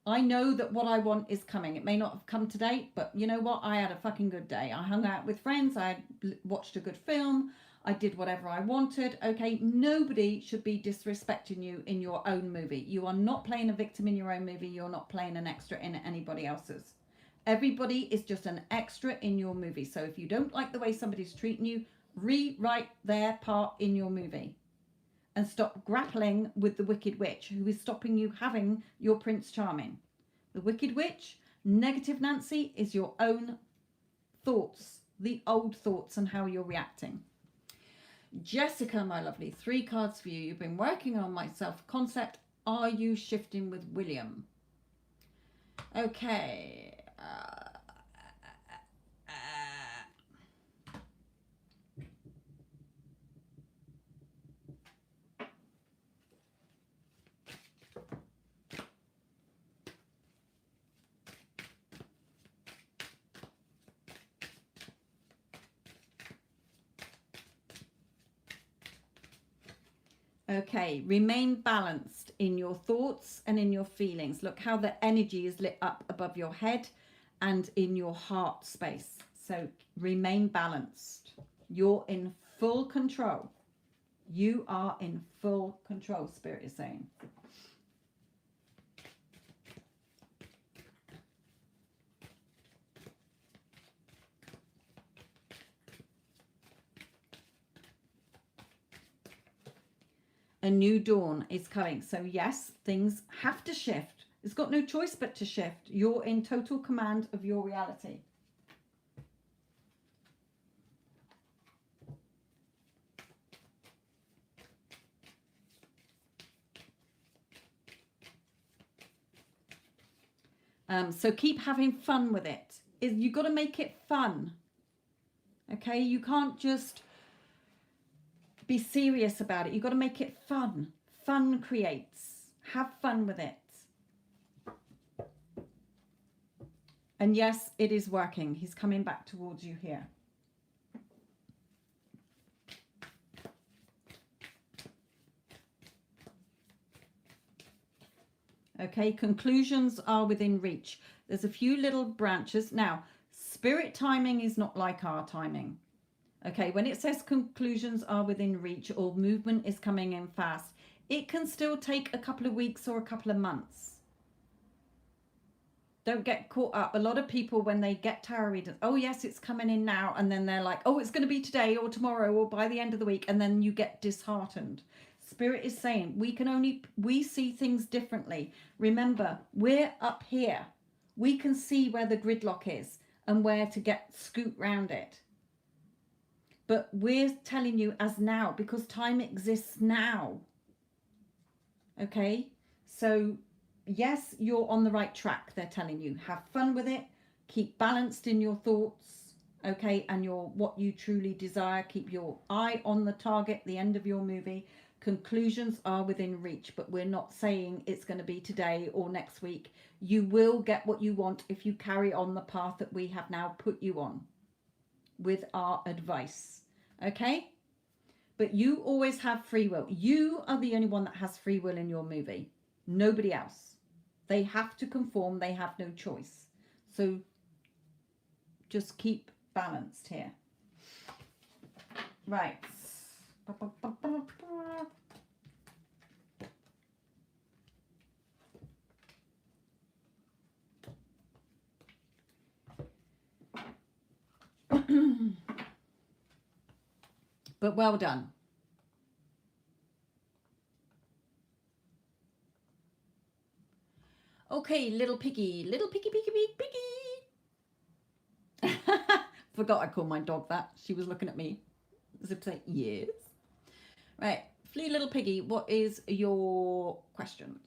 I know that what I want is coming. It may not have come today, but you know what, I had a fucking good day. I hung out with friends, I watched a good film, I did whatever I wanted. Okay, nobody should be disrespecting you in your own movie. You are not playing a victim in your own movie. You're not playing an extra in anybody else's. Everybody is just an extra in your movie. So if you don't like the way somebody's treating you, rewrite their part in your movie and stop grappling with the Wicked Witch who is stopping you having your Prince Charming. The Wicked Witch, negative Nancy, is your own thoughts, the old thoughts and how you're reacting. Jessica, my lovely, 3 cards for you. You've been working on my self-concept. Are you shifting with William? Okay. Okay, remain balanced in your thoughts and in your feelings. Look how the energy is lit up above your head and in your heart space. So remain balanced. You're in full control. You are in full control, Spirit is saying. A new dawn is coming. So yes, things have to shift. It's got no choice but to shift. You're in total command of your reality. So keep having fun with it. You've got to make it fun. Okay, you can't just be serious about it. You've got to make it fun. Fun creates. Have fun with it. And yes, it is working. He's coming back towards you here. Okay, conclusions are within reach. There's a few little branches. Now, spirit timing is not like our timing. Okay, when it says conclusions are within reach or movement is coming in fast, it can still take a couple of weeks or a couple of months. Don't get caught up. A lot of people, when they get tarot readers, oh yes, it's coming in now. And then they're like, oh, it's going to be today or tomorrow or by the end of the week. And then you get disheartened. Spirit is saying we see things differently. Remember, we're up here. We can see where the gridlock is and where to scoot round it. But we're telling you as now because time exists now. Okay? So, yes, you're on the right track, they're telling you. Have fun with it. Keep balanced in your thoughts. Okay? And what you truly desire. Keep your eye on the target, the end of your movie. Conclusions are within reach, but we're not saying it's going to be today or next week. You will get what you want if you carry on the path that we have now put you on with our advice. Okay? But you always have free will. You are the only one that has free will in your movie. Nobody else. They have to conform. They have no choice. So just keep balanced here. Right. But well done. Okay, little piggy, piggy. Forgot I called my dog that. She was looking at me as if to say, yes. Right, Flea little piggy, what is your question?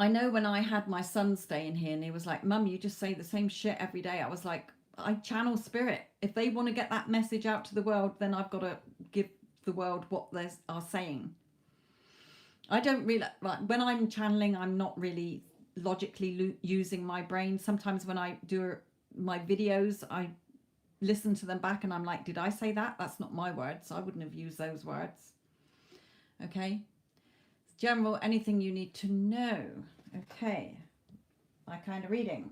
I know when I had my son staying here and he was like, Mum, you just say the same shit every day. I was like, I channel spirit. If they want to get that message out to the world, then I've got to give the world what they are saying. I don't really, like, when I'm channeling, I'm not really logically using my brain. Sometimes when I do my videos, I listen to them back and I'm like, did I say that? That's not my words. I wouldn't have used those words. Okay. General, anything you need to know. Okay. My kind of reading.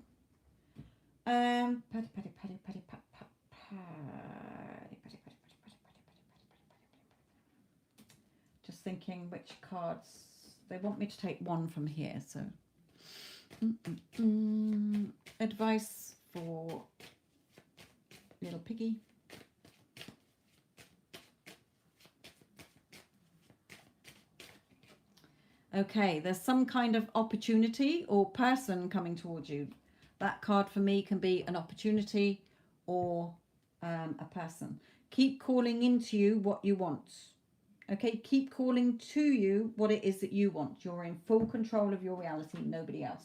Just thinking which cards. They want me to take one from here, so advice for little piggy. Okay, there's some kind of opportunity or person coming towards you. That card for me can be an opportunity or a person. Keep calling into you what you want. Okay, keep calling to you what it is that you want. You're in full control of your reality, nobody else.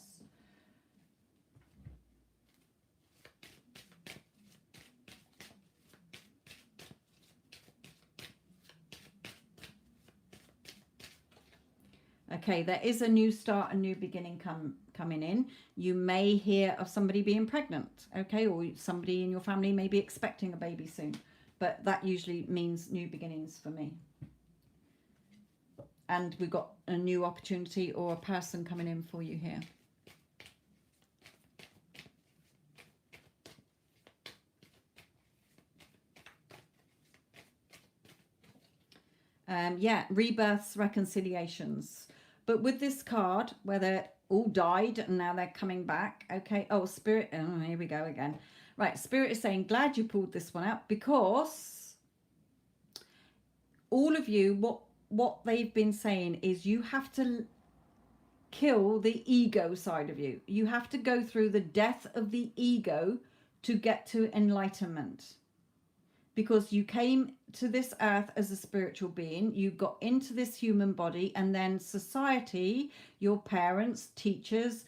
Okay, there is a new start, a new beginning coming in. You may hear of somebody being pregnant, okay, or somebody in your family may be expecting a baby soon, but that usually means new beginnings for me. And we've got a new opportunity or a person coming in for you here. Yeah, rebirths, reconciliations. But with this card, where they're all died and now they're coming back, okay. Oh, Spirit, oh, here we go again. Right, Spirit is saying, glad you pulled this one out, because all of you, what they've been saying is you have to kill the ego side of you. You have to go through the death of the ego to get to enlightenment. Because you came to this earth as a spiritual being, you got into this human body, and then society, your parents, teachers,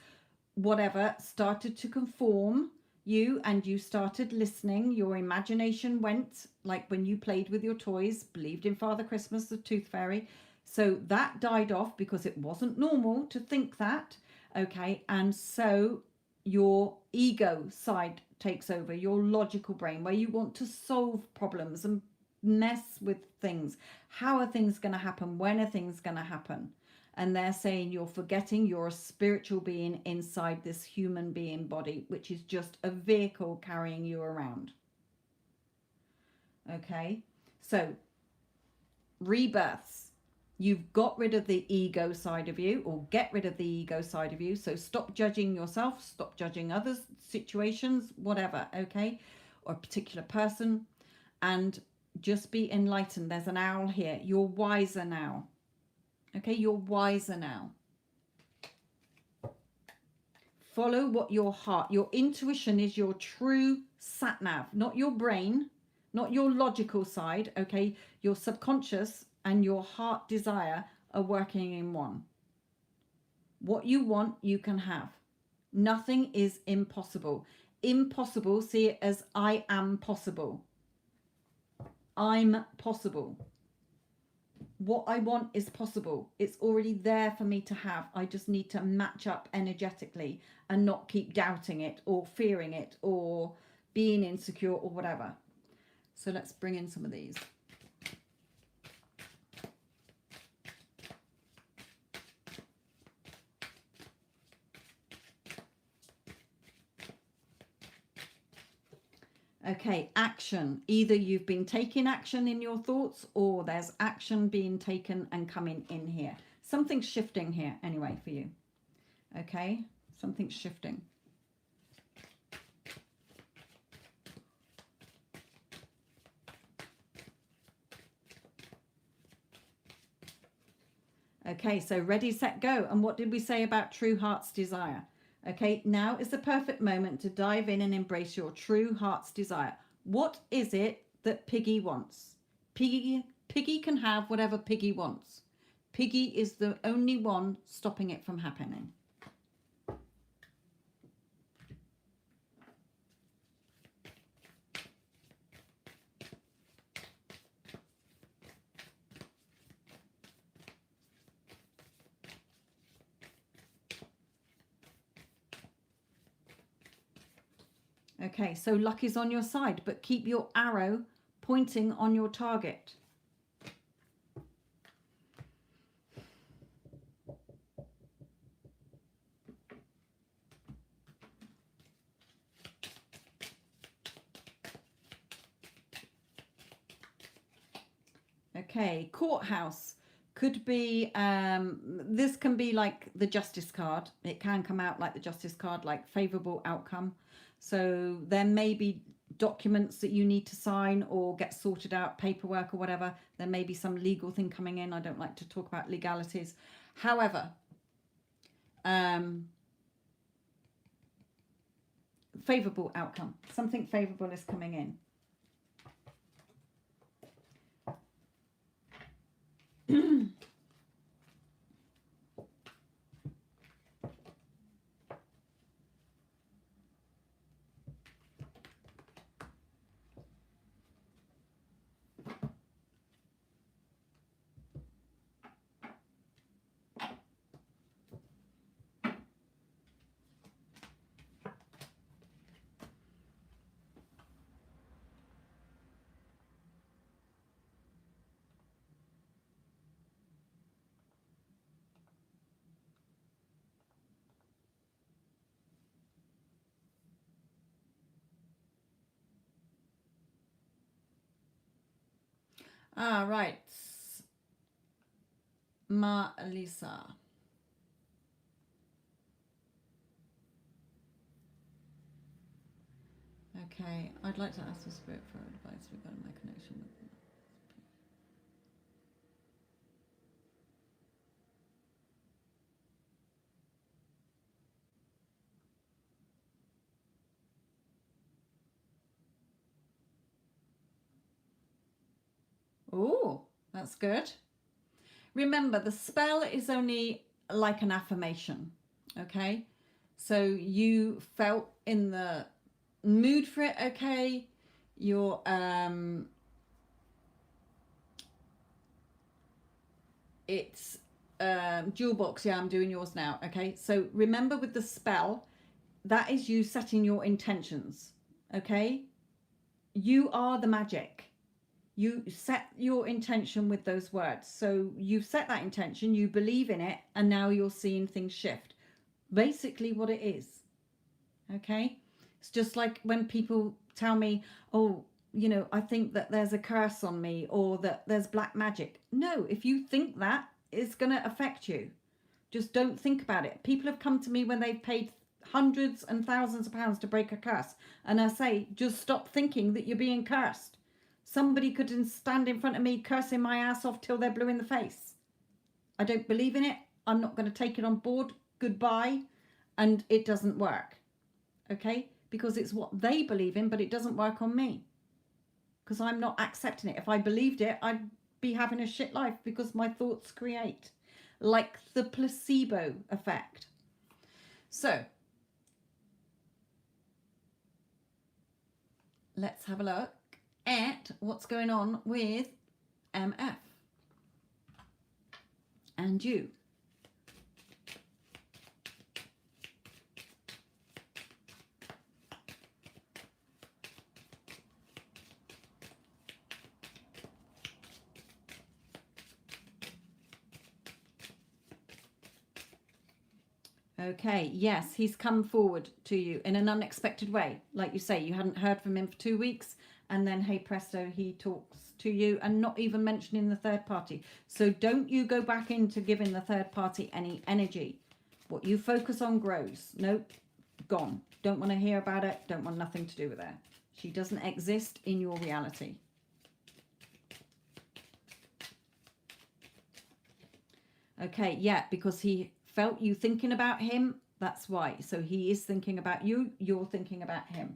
whatever, started to conform you, and you started listening. Your imagination went, like when you played with your toys, believed in Father Christmas, the Tooth Fairy. So that died off because it wasn't normal to think that, okay? And so your ego side takes over, your logical brain, where you want to solve problems and mess with things. How are things going to happen? When are things going to happen? And they're saying you're forgetting you're a spiritual being inside this human being body, which is just a vehicle carrying you around. Okay, so rebirths. You've got rid of the ego side of you, or get rid of the ego side of you. So stop judging yourself, stop judging others, situations, whatever, okay? Or a particular person, and just be enlightened. There's an owl here. You're wiser now. Okay, you're wiser now. Follow what your heart, your intuition is your true sat nav, not your brain, not your logical side, okay? Your subconscious and your heart desire are working in one. What you want, you can have. Nothing is impossible. Impossible, see it as I am possible. I'm possible. What I want is possible. It's already there for me to have. I just need to match up energetically and not keep doubting it or fearing it or being insecure or whatever. So let's bring in some of these. Okay, action. Either you've been taking action in your thoughts, or there's action being taken and coming in here. Something's shifting here anyway for you. Okay, something's shifting. Okay, so ready, set, go. And what did we say about true heart's desire? Okay, now is the perfect moment to dive in and embrace your true heart's desire. What is it that Piggy wants? Piggy can have whatever Piggy wants. Piggy is the only one stopping it from happening. Okay, so luck is on your side, but keep your arrow pointing on your target. Okay, courthouse could be, this can be like the justice card. It can come out like the justice card, like favorable outcome. So there may be documents that you need to sign or get sorted out, paperwork or whatever. There may be some legal thing coming in. I don't like to talk about legalities. However, favorable outcome. Something favorable is coming in. Right. Ma Lisa. Okay, I'd like to ask the spirit for advice regarding my connection with them. Oh, that's good. Remember, the spell is only like an affirmation, okay? So you felt in the mood for it, okay? Your it's jewel box. Yeah, I'm doing yours now. Okay, so remember with the spell, that is you setting your intentions. Okay, you are the magic. You set your intention with those words. So you've set that intention, you believe in it, and now you're seeing things shift. Basically what it is. Okay, it's just like when people tell me, oh, you know, I think that there's a curse on me or that there's black magic. No, if you think that, it's going to affect you. Just don't think about it. People have come to me when they've paid hundreds and thousands of pounds to break a curse, and I say, just stop thinking that you're being cursed. Somebody could stand in front of me cursing my ass off till they're blue in the face. I don't believe in it. I'm not going to take it on board. Goodbye. And it doesn't work. Okay? Because it's what they believe in, but it doesn't work on me. Because I'm not accepting it. If I believed it, I'd be having a shit life because my thoughts create. Like the placebo effect. So, let's have a look at what's going on with MF and you. Okay, yes, he's come forward to you in an unexpected way. Like you say, you hadn't heard from him for 2 weeks, and then, hey presto, he talks to you and not even mentioning the third party. So don't you go back into giving the third party any energy. What you focus on grows. Nope, gone. Don't want to hear about it. Don't want nothing to do with her. She doesn't exist in your reality. Okay, yeah, because he felt you thinking about him. That's why. So he is thinking about you. You're thinking about him.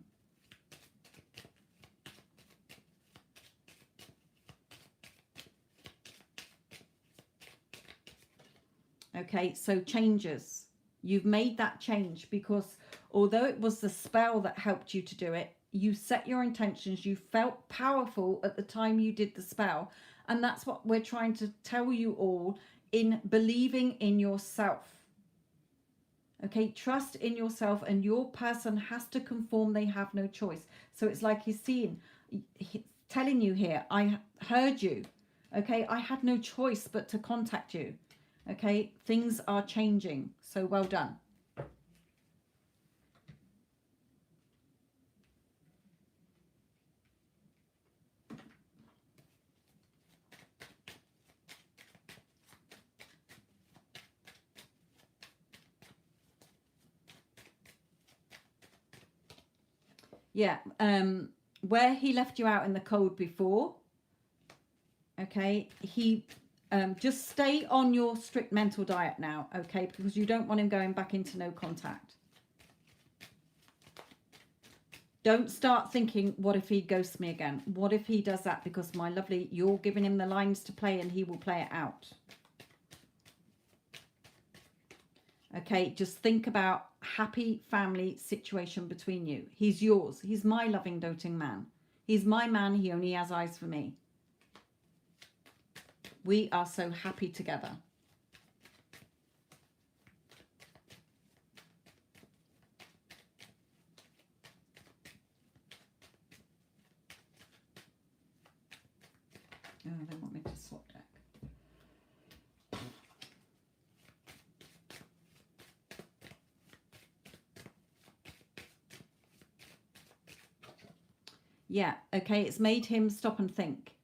Okay, so changes. You've made that change because although it was the spell that helped you to do it, you set your intentions. You felt powerful at the time you did the spell. And that's what we're trying to tell you all in believing in yourself. Okay, trust in yourself, and your person has to conform. They have no choice. So it's like he's telling you here, I heard you. Okay, I had no choice but to contact you. Okay, things are changing. So well done. Yeah, where he left you out in the cold before, okay, he just stay on your strict mental diet now, okay, because you don't want him going back into no contact. Don't start thinking, what if he ghosts me again? What if he does that? Because, my lovely, you're giving him the lines to play and he will play it out. Okay, just think about happy family situation between you. He's yours. He's my loving, doting man. He's my man. He only has eyes for me. We are so happy together. Oh, they want me to swap deck. Yeah, okay, it's made him stop and think.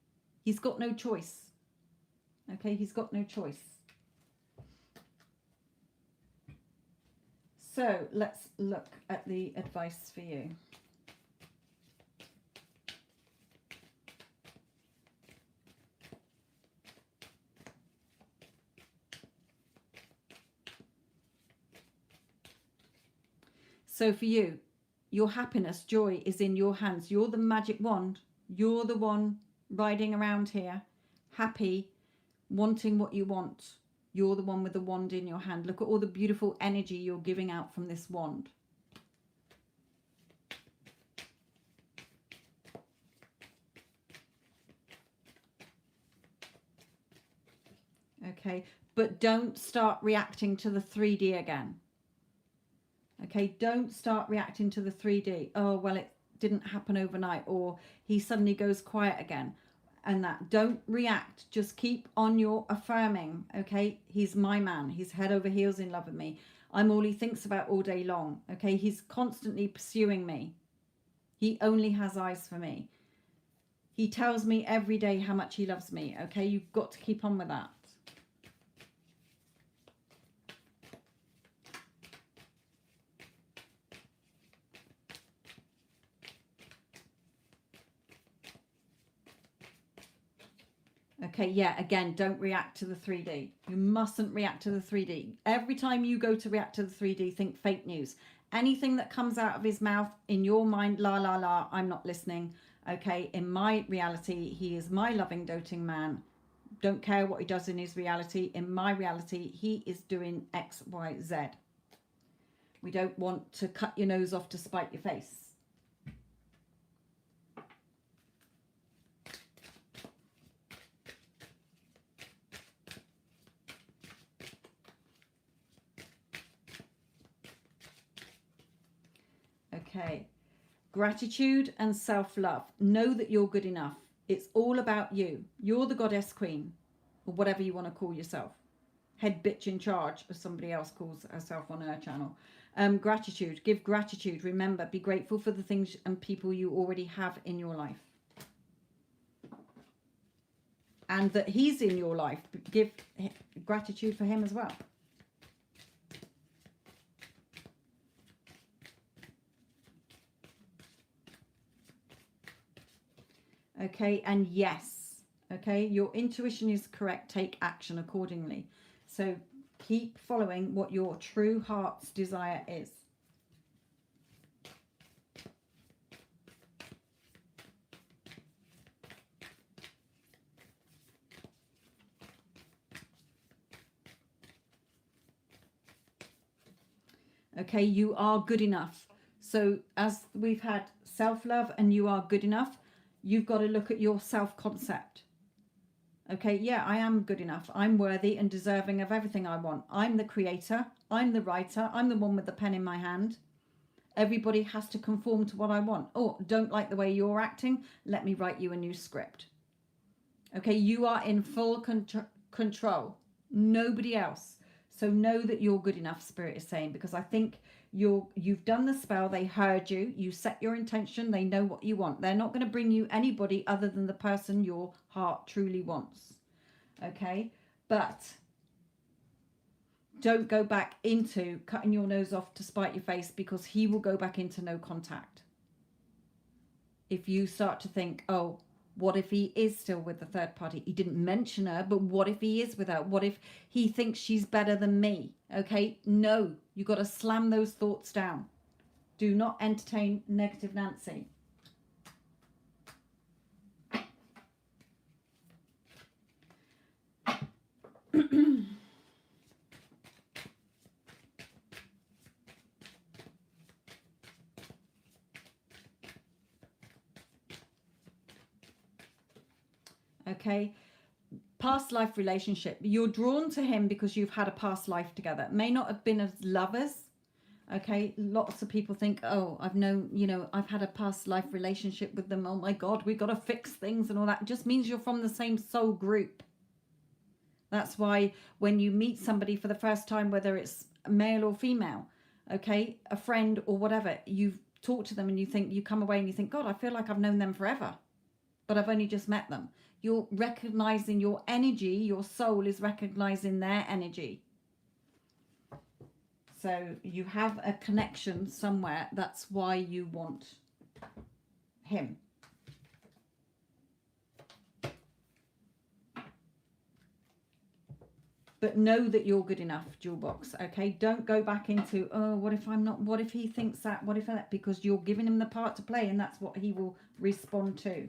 He's got no choice. Okay, he's got no choice. So let's look at the advice for you. So for you, your happiness, joy is in your hands. You're the magic wand. You're the one riding around here, happy, wanting what you want. You're the one with the wand in your hand. Look at all the beautiful energy you're giving out from this wand. Okay, but don't start reacting to the 3D again. Okay, don't start reacting to the 3D. Oh, well, it didn't happen overnight, or he suddenly goes quiet again. And that, don't react. Just keep on your affirming. Okay, he's my man. He's head over heels in love with me. I'm all he thinks about all day long. Okay, he's constantly pursuing me. He only has eyes for me. He tells me every day how much he loves me. Okay, you've got to keep on with that. Okay, yeah, again, don't react to the 3D. You mustn't react to the 3D. Every time you go to react to the 3D, think fake news. Anything that comes out of his mouth, in your mind, la, la, la, I'm not listening. Okay, in my reality, he is my loving, doting man. Don't care what he does in his reality. In my reality, he is doing X, Y, Z. We don't want to cut your nose off to spite your face. Okay, gratitude and self-love. Know that you're good enough. It's all about you. You're the goddess queen, or whatever you want to call yourself. Head bitch in charge, as somebody else calls herself on her channel. Gratitude. Give gratitude. Remember, be grateful for the things and people you already have in your life. And that he's in your life. Give gratitude for him as well. Okay, and yes, okay, your intuition is correct. Take action accordingly. So keep following what your true heart's desire is. Okay, you are good enough. So as we've had self-love and you are good enough, you've got to look at your self-concept. Okay, yeah, I am good enough. I'm worthy and deserving of everything I want. I'm the creator. I'm the writer. I'm the one with the pen in my hand. Everybody has to conform to what I want. Oh, don't like the way you're acting? Let me write you a new script. Okay, you are in full control. Nobody else. So know that you're good enough, Spirit is saying, because I think you've done the spell. They heard you. You set your intention. They know what you want. They're not going to bring you anybody other than the person your heart truly wants. Okay, but don't go back into cutting your nose off to spite your face, because he will go back into no contact. If you start to think, oh, what if he is still with the third party? He didn't mention her, but what if he is with her? What if he thinks she's better than me? Okay, no, you got to slam those thoughts down. Do not entertain negative Nancy. Okay, past life relationship. You're drawn to him because you've had a past life together. It may not have been as lovers. Okay, lots of people think, oh, I've known, I've had a past life relationship with them. Oh my God, we've got to fix things and all that. It just means you're from the same soul group. That's why when you meet somebody for the first time, whether it's male or female, okay, a friend or whatever, you've talked to them and you come away and you think, God, I feel like I've known them forever, but I've only just met them. You're recognizing your energy. Your soul is recognizing their energy. So you have a connection somewhere. That's why you want him. But know that you're good enough, Jewel Box. Okay, don't go back into, oh, what if I'm not? What if he thinks that? What if that? Because you're giving him the part to play, and that's what he will respond to.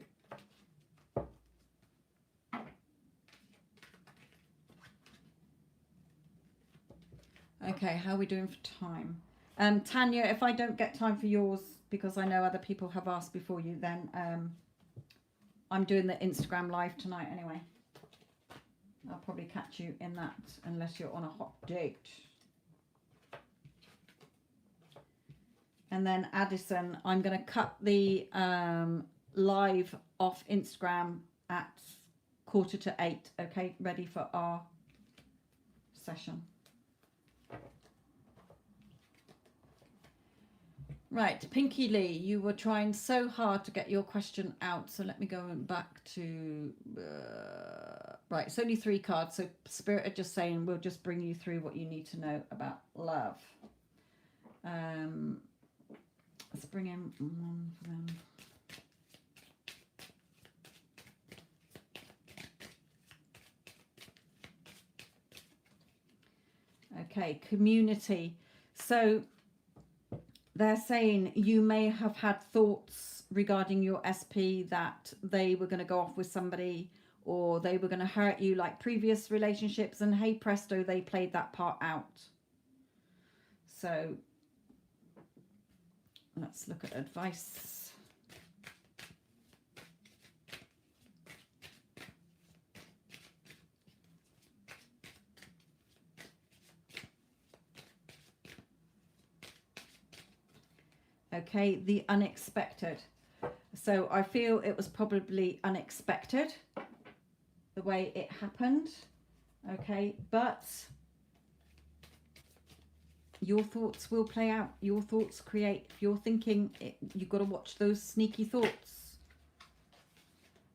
Okay, how are we doing for time? Tanya, if I don't get time for yours, because I know other people have asked before you, then I'm doing the Instagram live tonight anyway. I'll probably catch you in that unless you're on a hot date. And then Addison, I'm going to cut the live off Instagram at 7:45, okay? Ready for our session. Right, Pinky Lee, you were trying so hard to get your question out. So let me go back to... right, it's only 3 cards. So Spirit are just saying we'll just bring you through what you need to know about love. Let's bring in one for them. Okay, community. So... they're saying you may have had thoughts regarding your SP that they were going to go off with somebody, or they were going to hurt you like previous relationships, and hey presto, they played that part out. So let's look at advice. Okay, the unexpected. So I feel it was probably unexpected, the way it happened. Okay, but your thoughts will play out. Your thoughts create. If you're thinking, you've got to watch those sneaky thoughts.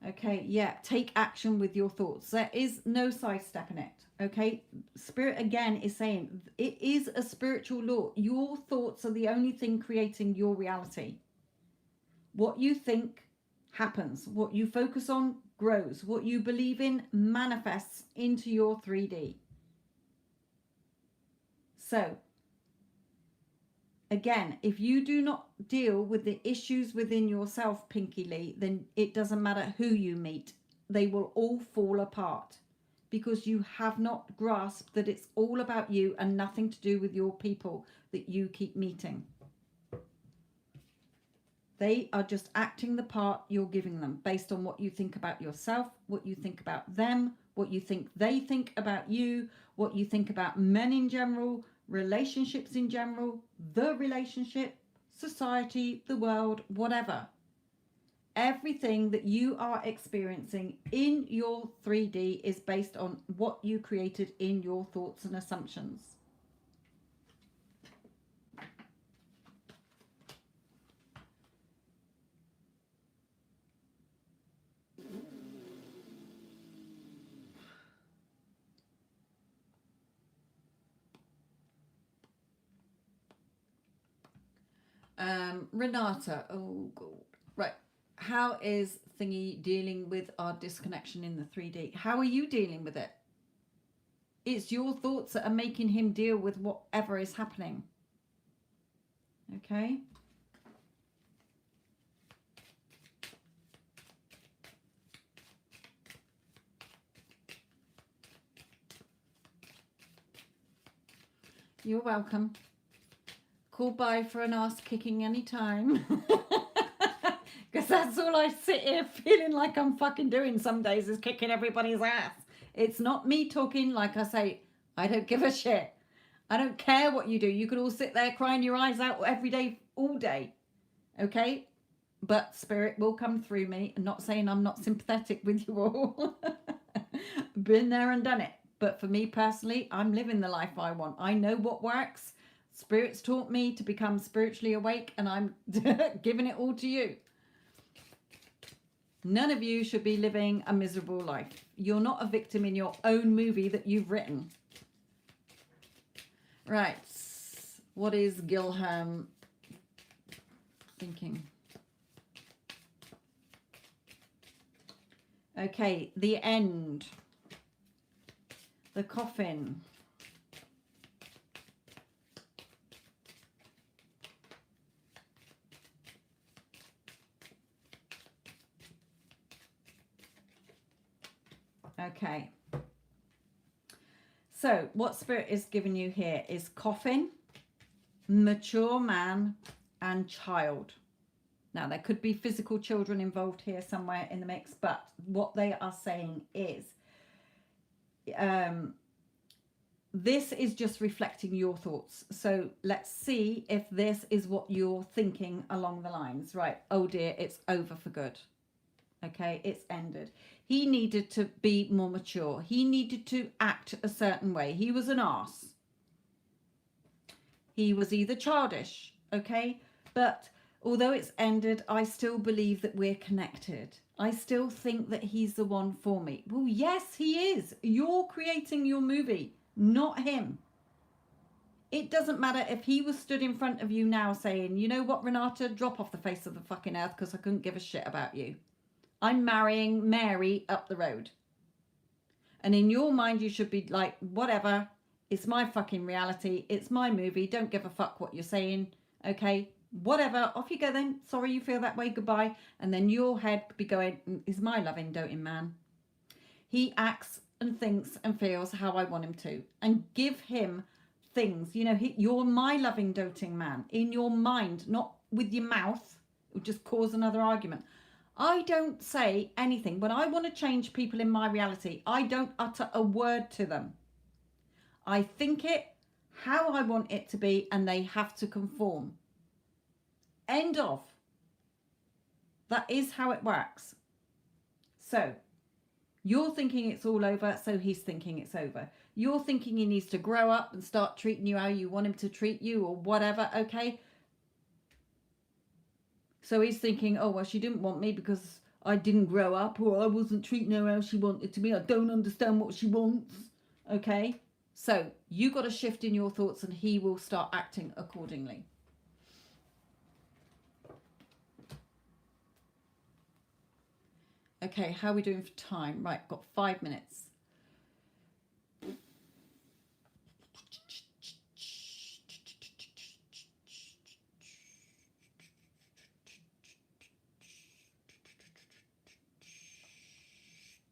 Okay, yeah, take action with your thoughts. There is no sidestepping it. Okay, Spirit again is saying it is a spiritual law. Your thoughts are the only thing creating your reality. What you think happens. What you focus on grows. What you believe in manifests into your 3D. So, again, if you do not deal with the issues within yourself, Pinky Lee, then it doesn't matter who you meet. They will all fall apart. Because you have not grasped that it's all about you and nothing to do with your people that you keep meeting. They are just acting the part you're giving them based on what you think about yourself, what you think about them, what you think they think about you, what you think about men in general, relationships in general, the relationship, society, the world, whatever. Everything that you are experiencing in your 3D is based on what you created in your thoughts and assumptions. Renata, oh god, right. How is Thingy dealing with our disconnection in the 3D? How are you dealing with it? It's your thoughts that are making him deal with whatever is happening. Okay. You're welcome. Call by for an ass kicking anytime. Because that's all I sit here feeling like I'm fucking doing some days is kicking everybody's ass. It's not me talking. Like I say, I don't give a shit. I don't care what you do. You could all sit there crying your eyes out every day, all day. Okay? But spirit will come through me. I'm not saying I'm not sympathetic with you all. Been there and done it. But for me personally, I'm living the life I want. I know what works. Spirit's taught me to become spiritually awake, and I'm giving it all to you. None of you should be living a miserable life. You're not a victim in your own movie that you've written. Right. What is Gilham thinking? Okay, the end. The coffin. Okay. So what Spirit is giving you here is coffin, mature man, and child. Now, there could be physical children involved here somewhere in the mix, but what they are saying is this is just reflecting your thoughts. So let's see if this is what you're thinking along the lines. Right. Oh dear, it's over for good. Okay, it's ended. He needed to be more mature. He needed to act a certain way. He was an arse. He was either childish, okay? But although it's ended, I still believe that we're connected. I still think that he's the one for me. Well, yes, he is. You're creating your movie, not him. It doesn't matter if he was stood in front of you now saying, you know what, Renata, drop off the face of the fucking earth because I couldn't give a shit about you. I'm marrying Mary up the road. And in your mind, you should be like, whatever. It's my fucking reality. It's my movie. Don't give a fuck what you're saying. Okay? Whatever. Off you go then. Sorry you feel that way. Goodbye. And then your head could be going, is my loving, doting man. He acts and thinks and feels how I want him to. And give him things. You know, you're my loving, doting man. In your mind, not with your mouth. It would just cause another argument. I don't say anything. When I want to change people in my reality, I don't utter a word to them. I think it how I want it to be, and they have to conform. End of. That is how it works. So, you're thinking it's all over, so he's thinking it's over. You're thinking he needs to grow up and start treating you how you want him to treat you or whatever, okay? So he's thinking, oh, well, she didn't want me because I didn't grow up or I wasn't treating her how she wanted to be. I don't understand what she wants. Okay? So you got a shift in your thoughts and he will start acting accordingly. Okay, how are we doing for time? Right, got 5 minutes.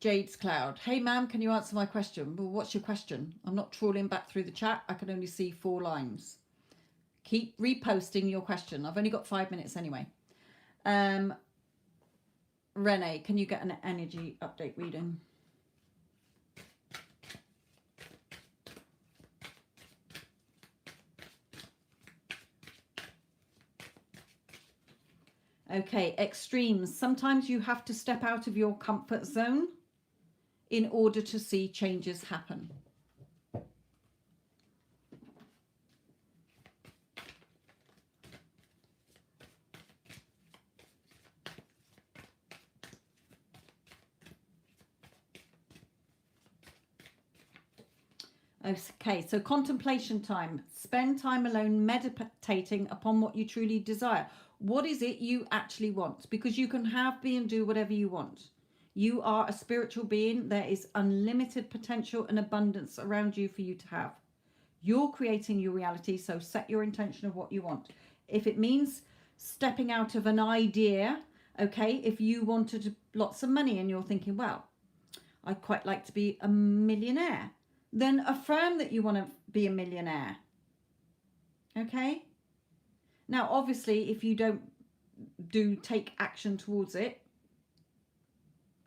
Jade's Cloud. Hey, ma'am, can you answer my question? Well, what's your question? I'm not trawling back through the chat. I can only see 4 lines. Keep reposting your question. I've only got 5 minutes anyway. Renee, can you get an energy update reading? Okay, extremes. Sometimes you have to step out of your comfort zone in order to see changes happen. Okay, so contemplation time. Spend time alone meditating upon what you truly desire. What is it you actually want? Because you can have, be, and do whatever you want. You are a spiritual being. There is unlimited potential and abundance around you for you to have. You're creating your reality, so set your intention of what you want. If it means stepping out of an idea, okay, if you wanted lots of money and you're thinking, well, I'd quite like to be a millionaire, then affirm that you want to be a millionaire. Okay? Now, obviously, if you don't take action towards it,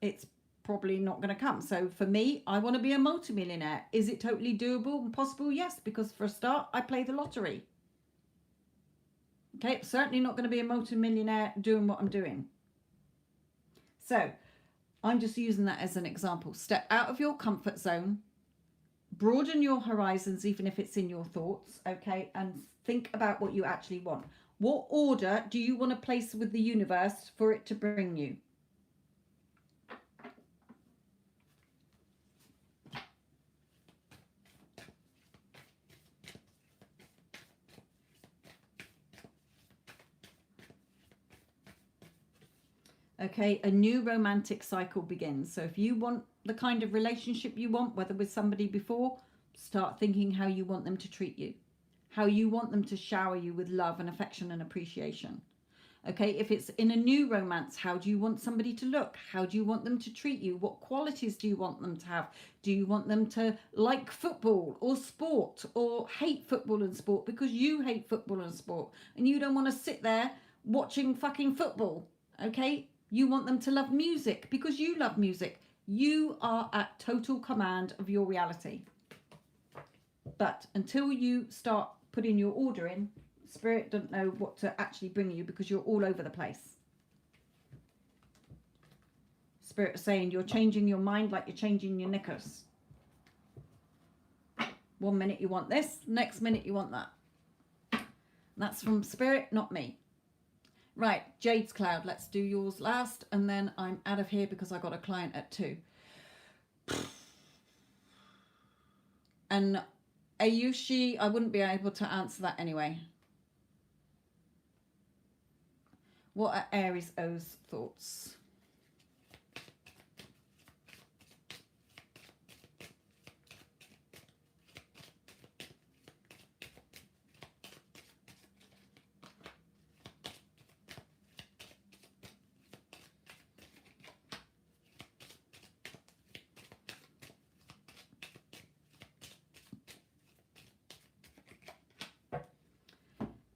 it's probably not going to come. So for me, I want to be a multimillionaire. Is it totally doable and possible? Yes, because for a start, I play the lottery. Okay, certainly not going to be a multimillionaire doing what I'm doing. So I'm just using that as an example. Step out of your comfort zone. Broaden your horizons, even if it's in your thoughts, okay? And think about what you actually want. What order do you want to place with the universe for it to bring you? Okay, a new romantic cycle begins. So if you want the kind of relationship you want, whether with somebody before, start thinking how you want them to treat you, how you want them to shower you with love and affection and appreciation. Okay, if it's in a new romance, how do you want somebody to look? How do you want them to treat you? What qualities do you want them to have? Do you want them to like football or sport, or hate football and sport because you hate football and sport and you don't want to sit there watching fucking football? Okay, you want them to love music because you love music. You are at total command of your reality. But until you start putting your order in, Spirit doesn't know what to actually bring you because you're all over the place. Spirit is saying you're changing your mind like you're changing your knickers. 1 minute you want this, next minute you want that. That's from Spirit, not me. Right, Jade's Cloud, let's do yours last, and then I'm out of here because I got a client at 2. And Ayushi, I wouldn't be able to answer that anyway. What are Aries O's thoughts?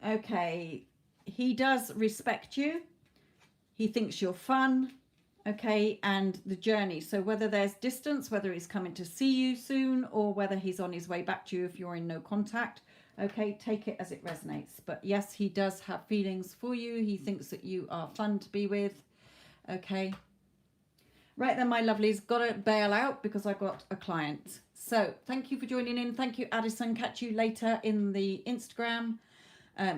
Okay, he does respect you. He thinks you're fun, okay, and the journey. So whether there's distance, whether he's coming to see you soon, or whether he's on his way back to you if you're in no contact, okay, take it as it resonates. But yes, he does have feelings for you. He thinks that you are fun to be with, okay. Right then, my lovelies, got to bail out because I got a client. So thank you for joining in. Thank you, Addison. Catch you later in the Instagram.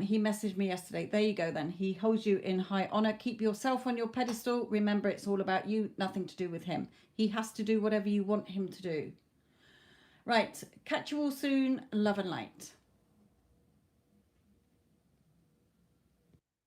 He messaged me yesterday. There you go then. He holds you in high honor. Keep yourself on your pedestal. Remember, it's all about you, nothing to do with him. He has to do whatever you want him to do. Right. Catch you all soon. Love and light.